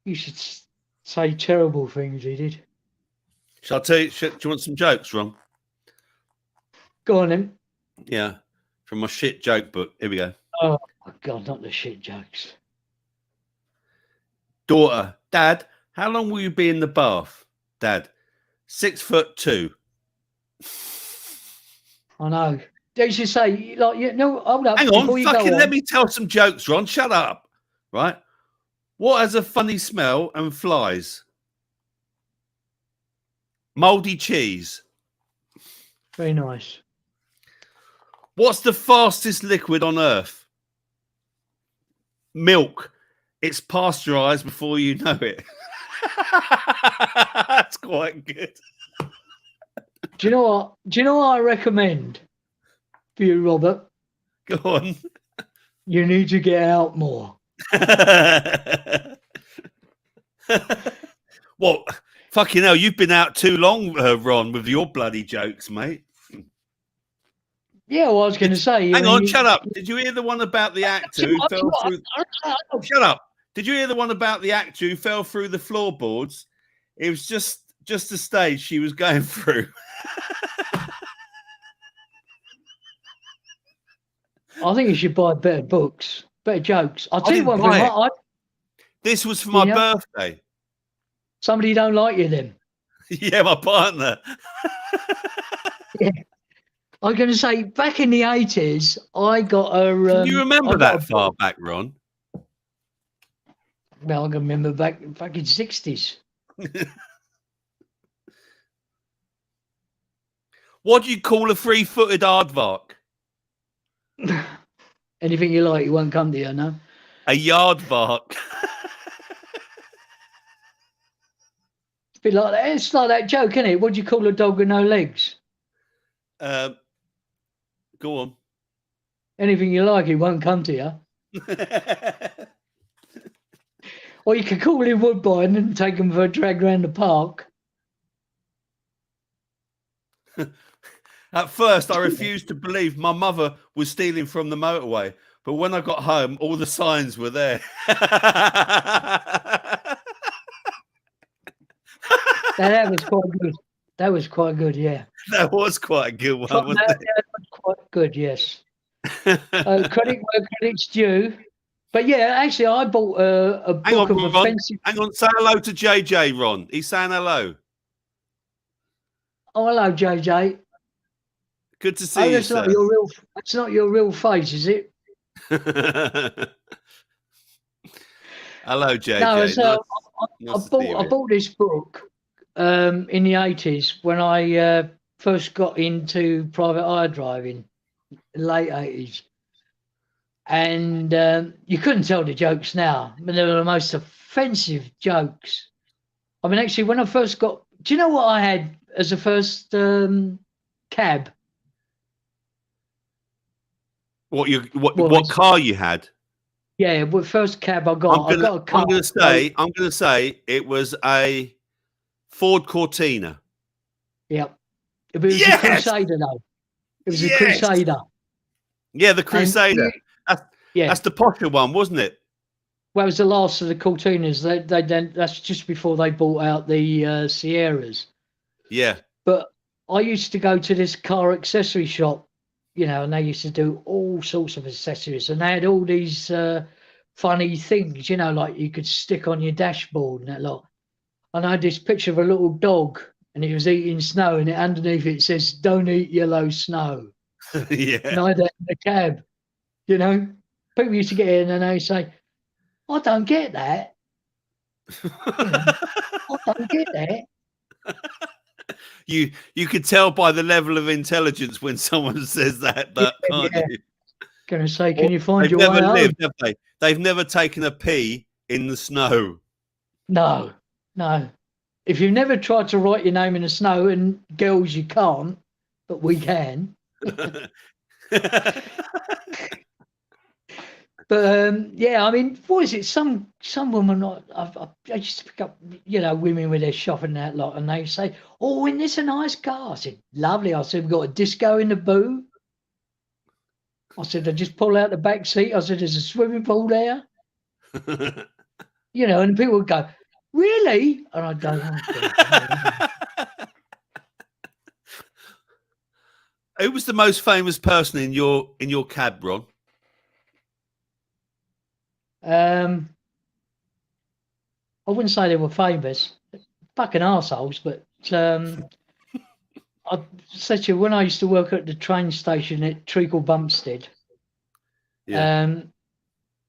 You should say terrible things he did. Shall I tell you, do you want some jokes, Ron? Go on then. Yeah, from my shit joke book. Here we go. Oh, my God, not the shit jokes. Daughter, Dad, how long will you be in the bath? Dad, 6'2". I know. They should say, like, hold up. Hang on, fucking let me tell some jokes, Ron. Shut up. Right? What has a funny smell and flies? Mouldy cheese. Very nice. What's the fastest liquid on Earth? Milk. It's pasteurized before you know it. That's quite good. Do you know what? Do you know what I recommend for you, Robert? Go on. You need to get out more. Well, fucking hell, you've been out too long, Ron, with your bloody jokes, mate. Yeah, well, I was going to say. Hang on, shut up. Did you hear the one about the actor who fell through? Shut up. Did you hear the one about the actor who fell through the floorboards? It was just the stage she was going through. I think you should buy better books, better jokes. I'll tell you one thing. This was for my birthday. Somebody don't like you then. Yeah, my partner. Yeah. I was going to say, back in the 80s, I got a... Can you remember that far back, Ron? Well, I can remember back in 60s. What do you call a 3-footed aardvark? Anything you like, it won't come to you, no? A yardvark. It's a bit like that. It's like that joke, isn't it? What do you call a dog with no legs? Go on. Anything you like, it won't come to you. Or you could call him Woodbine and take him for a drag around the park. At first, I refused to believe my mother was stealing from the motorway. But when I got home, all the signs were there. That was quite good. That was quite good, yeah. That was quite a good one, From wasn't that, that was quite good, yes. it? Credit where credit's due. But yeah, actually, I bought a Hang book on, of Ron. offensive. Hang on. Say hello to JJ, Ron. He's saying hello. Oh, hello, JJ. Good to see Oh, you, that's not sir. your real. That's not your real face, is it? Hello, JJ. No, it's, Nice, I nice to see you. I bought this book in the 80s when I first got into private hire driving, late 80s. And you couldn't tell the jokes now, but they were the most offensive jokes. I mean, actually, when I first got, do you know what I had as a first cab? What car you had? Yeah, the first cab I got, I got a car. I'm gonna say it was a Ford Cortina. Yeah, it was a Crusader though. It was a Crusader. Yeah, the Crusader. That's the posher one, wasn't it? Well, it was the last of the Cortinas. They then, that's just before they bought out the Sierras. Yeah. But I used to go to this car accessory shop, you know, and they used to do all sorts of accessories, and they had all these funny things, you know, like you could stick on your dashboard and that lot. And I had this picture of a little dog, and it was eating snow, and underneath it says, "Don't eat yellow snow." Yeah. And I had that in the cab, you know. People used to get in and they say, "I don't get that." You know, I don't get that. You could tell by the level of intelligence when someone says that, can't you? Gonna say, can you find They've your never way lived, home? have they? They've never taken a pee in the snow. No. If you've never tried to write your name in the snow, and girls, you can't, but we can. But yeah, I mean, what is it? Some woman, I used to pick up, you know, women with their shopping that lot, and they say, "Oh, isn't this a nice car?" I said, "Lovely." I said, "We've got a disco in the boot." I said, "I just pull out the back seat." I said, "There's a swimming pool there." You know, and people would go, "Really?" And I'd go, "Oh, God." Who was the most famous person in your cab, Ron? I wouldn't say they were famous, fucking arseholes, but I said to you, when I used to work at the train station at Treacle Bumpstead,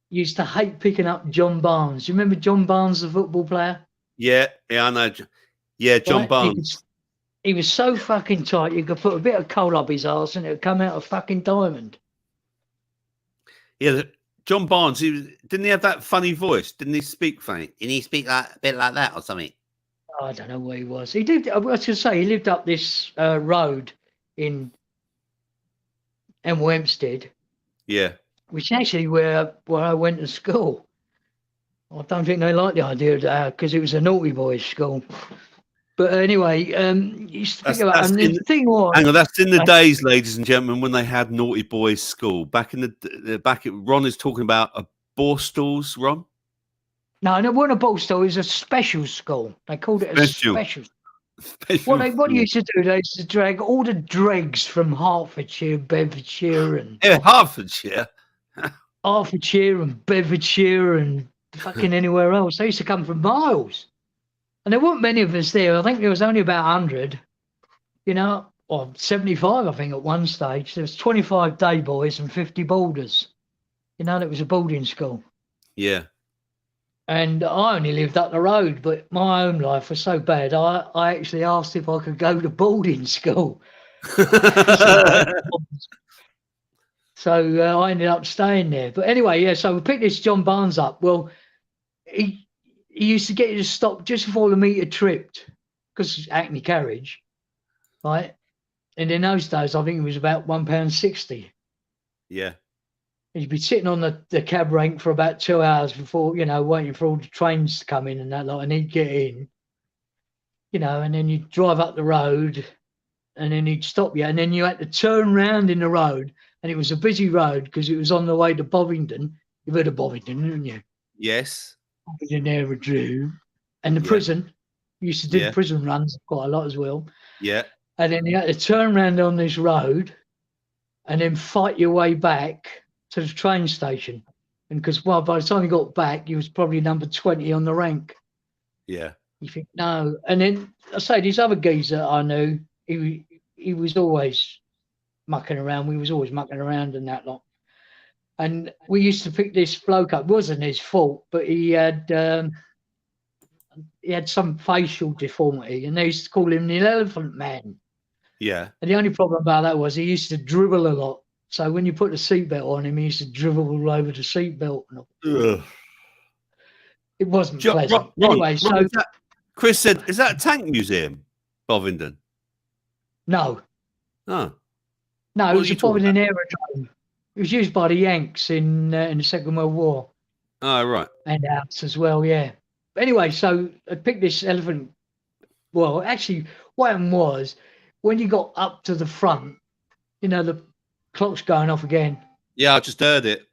used to hate picking up John Barnes. You remember John Barnes, the football player? Yeah, I know. Yeah, John Barnes. He was so fucking tight, you could put a bit of coal up his arse and it would come out a fucking diamond. Yeah, John Barnes, didn't he have that funny voice? Didn't he speak funny? Didn't he speak a bit like that or something? I don't know where he was. He lived, I was going to say, he lived up this road in Hempstead. Yeah. Which actually where I went to school. I don't think they liked the idea of that because it was a naughty boys' school. But anyway, used to think about, and the thing was, hang on, that's in the days, ladies and gentlemen, when they had naughty boys' school. Back in Ron is talking about a Borstalls, Ron. No, it wasn't a Borstal. It was a special school. They called it a special. What they used to do, they used to drag all the dregs from Hertfordshire, Bedfordshire, and Hertfordshire and Bedfordshire and fucking anywhere else. They used to come from miles. And there weren't many of us there. I think there was only about 100, you know, or 75, I think, at one stage. There was 25 day boys and 50 boarders. You know, it was a boarding school. Yeah. And I only lived up the road, but my home life was so bad, I actually asked if I could go to boarding school. So I ended up staying there. But anyway, yeah, so we picked this John Barnes up. Well, he used to get you to stop just before the meter tripped because it's Hackney carriage, right? And in those days, I think it was about £1.60. Yeah. And you'd be sitting on the cab rank for about 2 hours before, you know, waiting for all the trains to come in and that lot, and he'd get in, you know, and then you'd drive up the road and then he'd stop you. And then you had to turn round in the road, and it was a busy road because it was on the way to Bovingdon. You've heard of Bovingdon, haven't you? Yes. Bovingdon Aerodrome. And the prison, Used to do prison runs quite a lot as well. Yeah. And then you had to turn around on this road and then fight your way back to the train station. And because by the time you got back, you was probably number 20 on the rank. Yeah. You think, no. And then I say this other geezer I knew, he was always mucking around. We was always mucking around and that lot. And we used to pick this bloke up. It wasn't his fault, but he had some facial deformity, and they used to call him the Elephant Man. Yeah. And the only problem about that was he used to dribble a lot. So when you put the seatbelt on him, he used to dribble all over the seatbelt. It wasn't pleasant. Anyway, so Chris said, "Is that a tank museum, Bovingdon?" No. Oh. No, it was a Bovingdon aerodrome. It was used by the Yanks in the Second World War. Oh, right. And ours as well, yeah. But anyway, so I picked this elephant. Well, actually, what happened was when you got up to the front, you know, the clock's going off again. Yeah, I just heard it.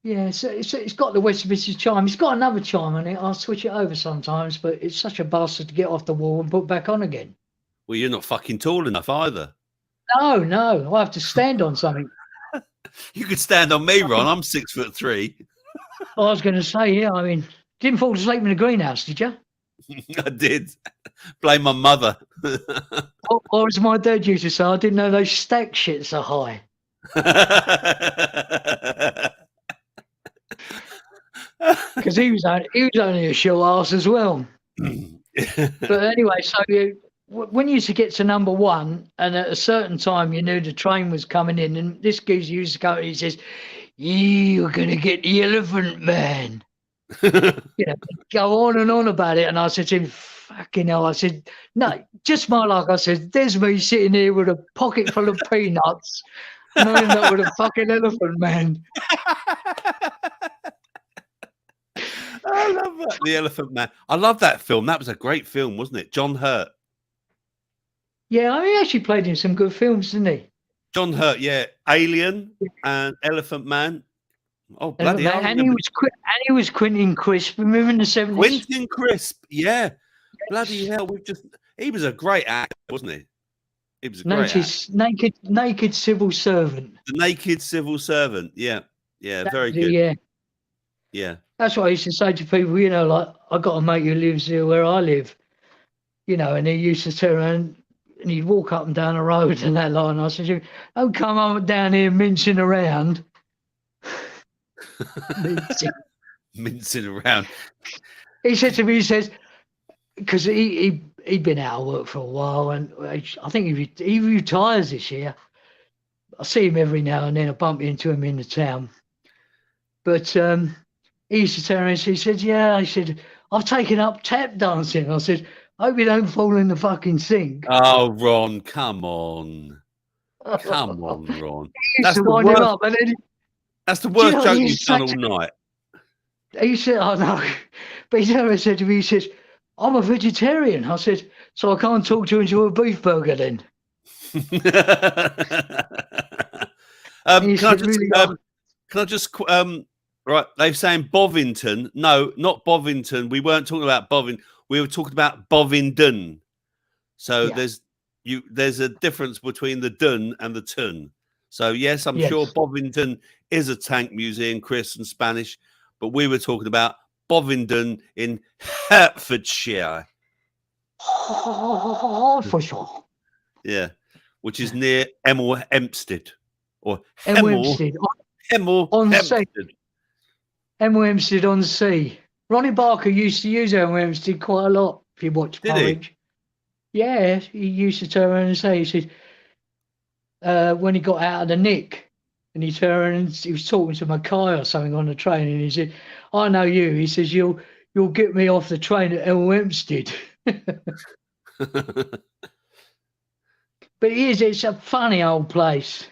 Yeah, so it's got the Westminster chime. It's got another chime on it. I'll switch it over sometimes, but it's such a bastard to get off the wall and put back on again. Well, you're not fucking tall enough either. No, I have to stand on something. You could stand on me, Ron. I'm 6'3". I was going to say, yeah. I mean, didn't fall asleep in the greenhouse, did you? I did. Blame my mother. or as my dad used to say, I didn't know those stack shits are high. Because he was only a short ass as well. But anyway, so when you used to get to number one, and at a certain time you knew the train was coming in, and this geezer used to go, he says, "You're going to get the Elephant Man." You know, go on and on about it. And I said to him, "Fucking hell." I said, "No, just my luck." I said, "There's me sitting here with a pocket full of peanuts, and I end up with a fucking Elephant Man." I love that. The Elephant Man. I love that film. That was a great film, wasn't it? John Hurt. Yeah, he actually played in some good films, didn't he? John Hurt, yeah. Alien and Elephant Man. Oh, bloody hell. And he was Quentin Crisp. Remember in the 70s? Quentin Crisp, yeah. Bloody hell. He was a great actor, wasn't he? He was a great actor. Naked Civil Servant. The Naked Civil Servant, yeah. Yeah, very good. Yeah. Yeah. That's what I used to say to people, you know, like, I got a mate who lives here where I live, you know, and he used to turn around and he'd walk up and down the road and that line. I said, "Don't come up down here mincing around." Mincing around. He said to me, he says, because he'd been out of work for a while, and I think he retires this year. I see him every now and then. I bump into him in the town. But he used to turn around and he said, "Yeah," he said, "I've taken up tap dancing." I said, "I hope you don't fall in the fucking sink." Oh, Ron, come on. Come on, Ron. That's the worst, that's the worst joke you've done all night. He said, "I know." But he never said to me, he says, "I'm a vegetarian." I said, "So I can't talk to you into a beef burger then?" Right, they're saying Bovington. No, not Bovington. We weren't talking about Bovington. We were talking about Bovingdon. So there's a difference between the dun and the tun. So yes, I'm sure Bovingdon is a tank museum, Chris, in Spanish, but we were talking about Bovingdon in Hertfordshire. Hertfordshire. Yeah, which is near Hemel Hempstead or Hemel Hempstead. Hemel Hempstead on Sea. Ronnie Barker used to use Hemel Hempstead quite a lot. If you watch Porridge, yeah, he used to turn around and say, he said, when he got out of the nick, and he turned around and he was talking to Mackay or something on the train, and he said, "I know you." He says, "You'll get me off the train at Hemel Hempstead." But it's a funny old place.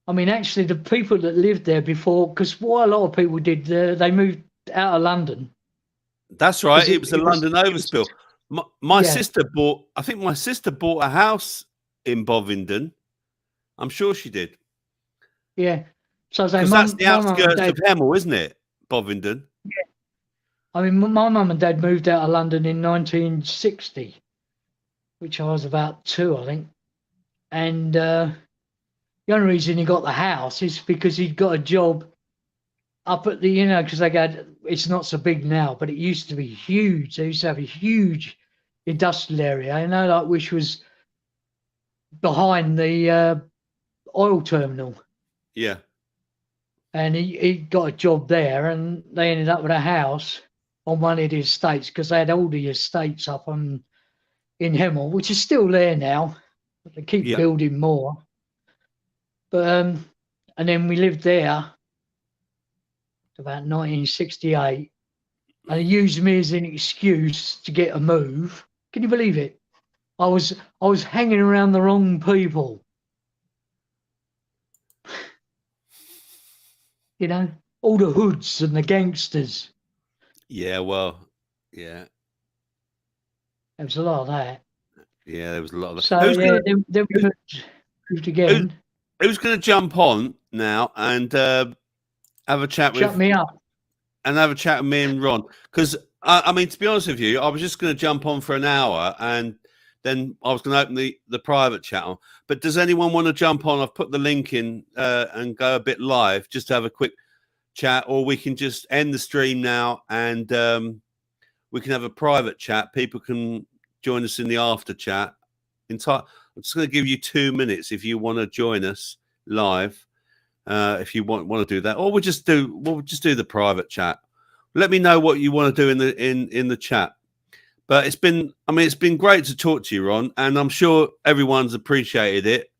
I mean, actually, the people that lived there before, because what a lot of people did, they moved out of London. That's right. It was a London overspill. My sister bought, I think my sister bought a house in Bovingdon. I'm sure she did. Yeah. So that's the outskirts of Hemel, isn't it? Bovingdon. Yeah. I mean, my mum and dad moved out of London in 1960, which I was about 2, I think. And the only reason he got the house is because he'd got a job up at the, because it's not so big now, but it used to be huge. They used to have a huge industrial area, which was behind the oil terminal. Yeah. And he got a job there, and they ended up with a house on one of the estates, because they had all the estates up in Hemel, which is still there now. They keep building more. But and then we lived there about 1968, and he used me as an excuse to get a move. Can you believe it? I was hanging around the wrong people. All the hoods and the gangsters. Yeah, well, yeah. There was a lot of that. Yeah, there was a lot of that. So then we moved again. Who's going to jump on now and have a chat with? Shut me up. And have a chat with me and Ron, because I mean, to be honest with you, I was just going to jump on for an hour, and then I was going to open the private chat on. But does anyone want to jump on? I've put the link in and go a bit live just to have a quick chat, or we can just end the stream now and we can have a private chat. People can join us in the after chat. I'm just going to give you 2 minutes if you want to join us live. If you want to do that, or we'll just do the private chat. Let me know what you want to do in the chat. But it's been great to talk to you, Ron, and I'm sure everyone's appreciated it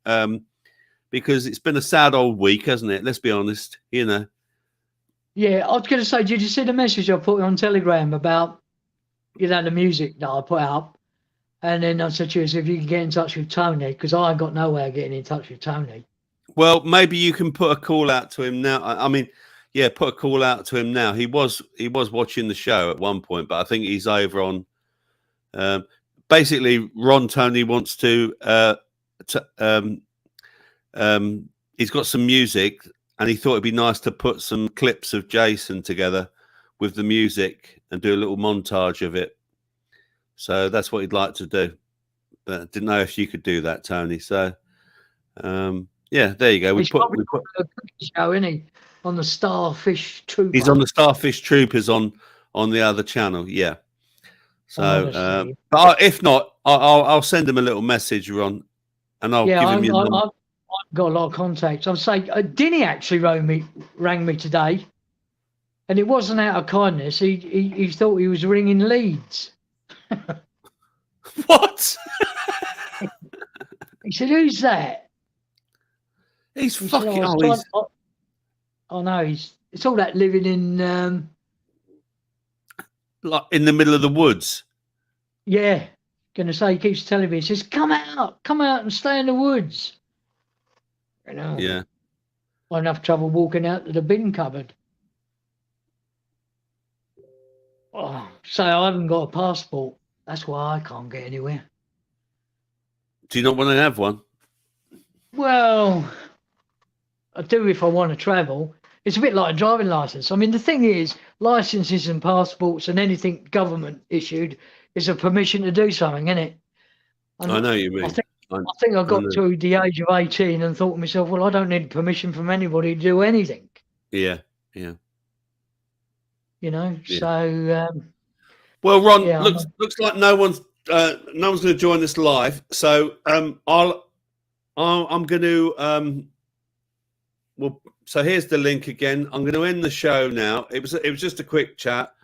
because it's been a sad old week, hasn't it? Let's be honest, Yeah, I was going to say, did you see the message I put on Telegram about the music that I put out? And then I said to you, if you can get in touch with Tony, because I got no way of getting in touch with Tony. Well, maybe you can put a call out to him now. I mean, put a call out to him now. He was watching the show at one point, but I think he's over on. Basically, Ron Tony wants to. He's got some music, and he thought it'd be nice to put some clips of Jason together with the music and do a little montage of it. So that's what he'd like to do, but I didn't know if you could do that, Tony. So. Yeah, there you go. We put a show, isn't he? On the Starfish Troopers. He's on the Starfish Troopers on the other channel. Yeah. So, but if not, I'll send him a little message, Ron, and I'll give him your number. I've got a lot of contacts. I'm saying, Dinny actually rang me today, and it wasn't out of kindness. He thought he was ringing Leeds. What? He said, "Who's that?" He's he fucking. Said, oh no, it's all that living in like in the middle of the woods. Yeah, gonna say, he keeps telling me, he says, come out and stay in the woods. Yeah. I have enough trouble walking out to the bin cupboard. Oh, so I haven't got a passport. That's why I can't get anywhere. Do you not want to have one? Well, I do if I want to travel. It's a bit like a driving license. I mean, the thing is, licenses and passports and anything government issued is a permission to do something, isn't it? And I know you mean. I think I got to the age of 18 and thought to myself, well, I don't need permission from anybody to do anything. Yeah. So. Well, Ron, looks like no one's going to join us live. So I'm going to. So here's the link again. I'm going to end the show now. It was just a quick chat,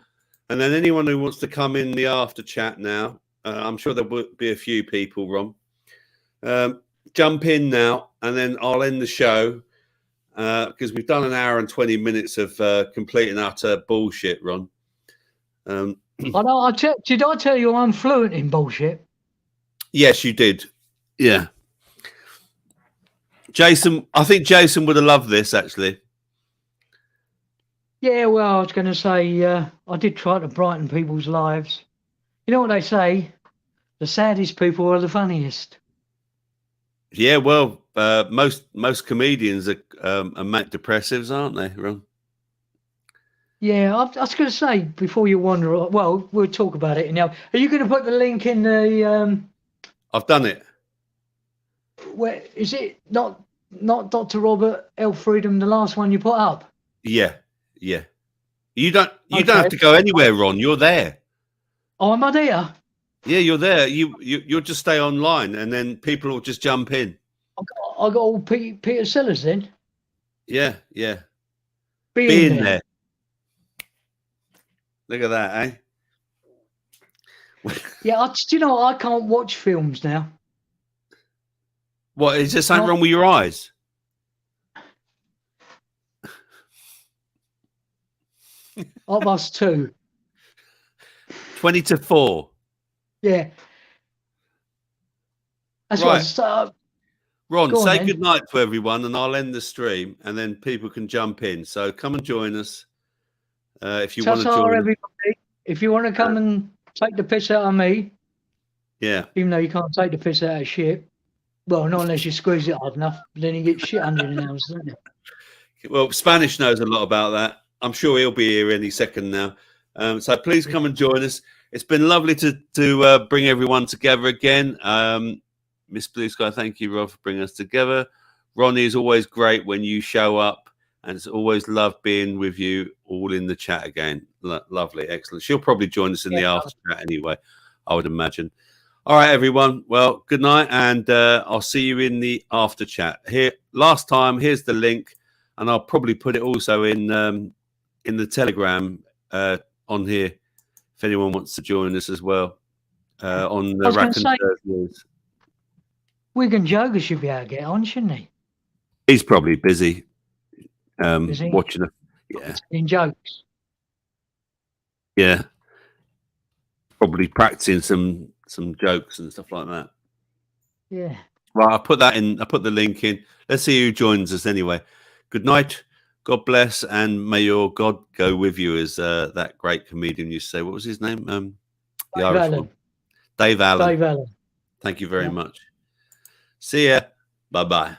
and then anyone who wants to come in the after chat now, I'm sure there will be a few people, Ron. Jump in now, and then I'll end the show because we've done an hour and 20 minutes of complete and utter bullshit, Ron. Did I tell you I'm fluent in bullshit? Yes, you did. Yeah. Jason, I think Jason would have loved this, actually. Yeah, well, I was going to say, I did try to brighten people's lives. You know what they say? The saddest people are the funniest. Yeah, well, most comedians are manic depressives, aren't they, Ron? Yeah, I was going to say before you wander off, well, we'll talk about it now. Are you going to put the link in the I've done it. where is it not Dr. Robert L. Freedom, the last one you put up? Yeah, yeah. You don't Okay. have to go anywhere, Ron. You're there. Oh, am I there? Yeah, you're there. You'll just stay online, and then people will just jump in. I got all Peter Sellers then. Yeah, yeah. Be in there. Look at that, eh? Yeah, do you know I can't watch films now. What, is there something wrong with your eyes? Of us two. 20-4. Yeah. That's right. Ron, say good night to everyone, and I'll end the stream, and then people can jump in. So come and join us if you want to join. Everybody. If you want to come and take the piss out of me, yeah. Even though you can't take the piss out of shit, well, not unless you squeeze it hard enough, then you get shit under your nails, don't you? Well, Spanish knows a lot about that. I'm sure he'll be here any second now. So please come and join us. It's been lovely to bring everyone together again. Miss Blue Sky, thank you, Rob, for bringing us together. Ronnie is always great when you show up, and it's always loved being with you all in the chat again. Lovely, excellent. She'll probably join us in the after chat anyway, I would imagine. All right, everyone. Well, good night, and I'll see you in the after chat. Here, last time, here's the link, and I'll probably put it also in the Telegram on here if anyone wants to join us as well on the Rack and Serve News. Wigan Joker should be able to get on, shouldn't he? He's probably busy watching it. Yeah. In jokes. Yeah. Probably practicing some jokes and stuff like that. Yeah. Well, I put the link in. Let's see who joins us anyway. Good night. God bless, and may your God go with you, as that great comedian used to say. What was his name? The Irish one. Dave Allen. Dave Allen. Thank you very much. See ya. Bye-bye.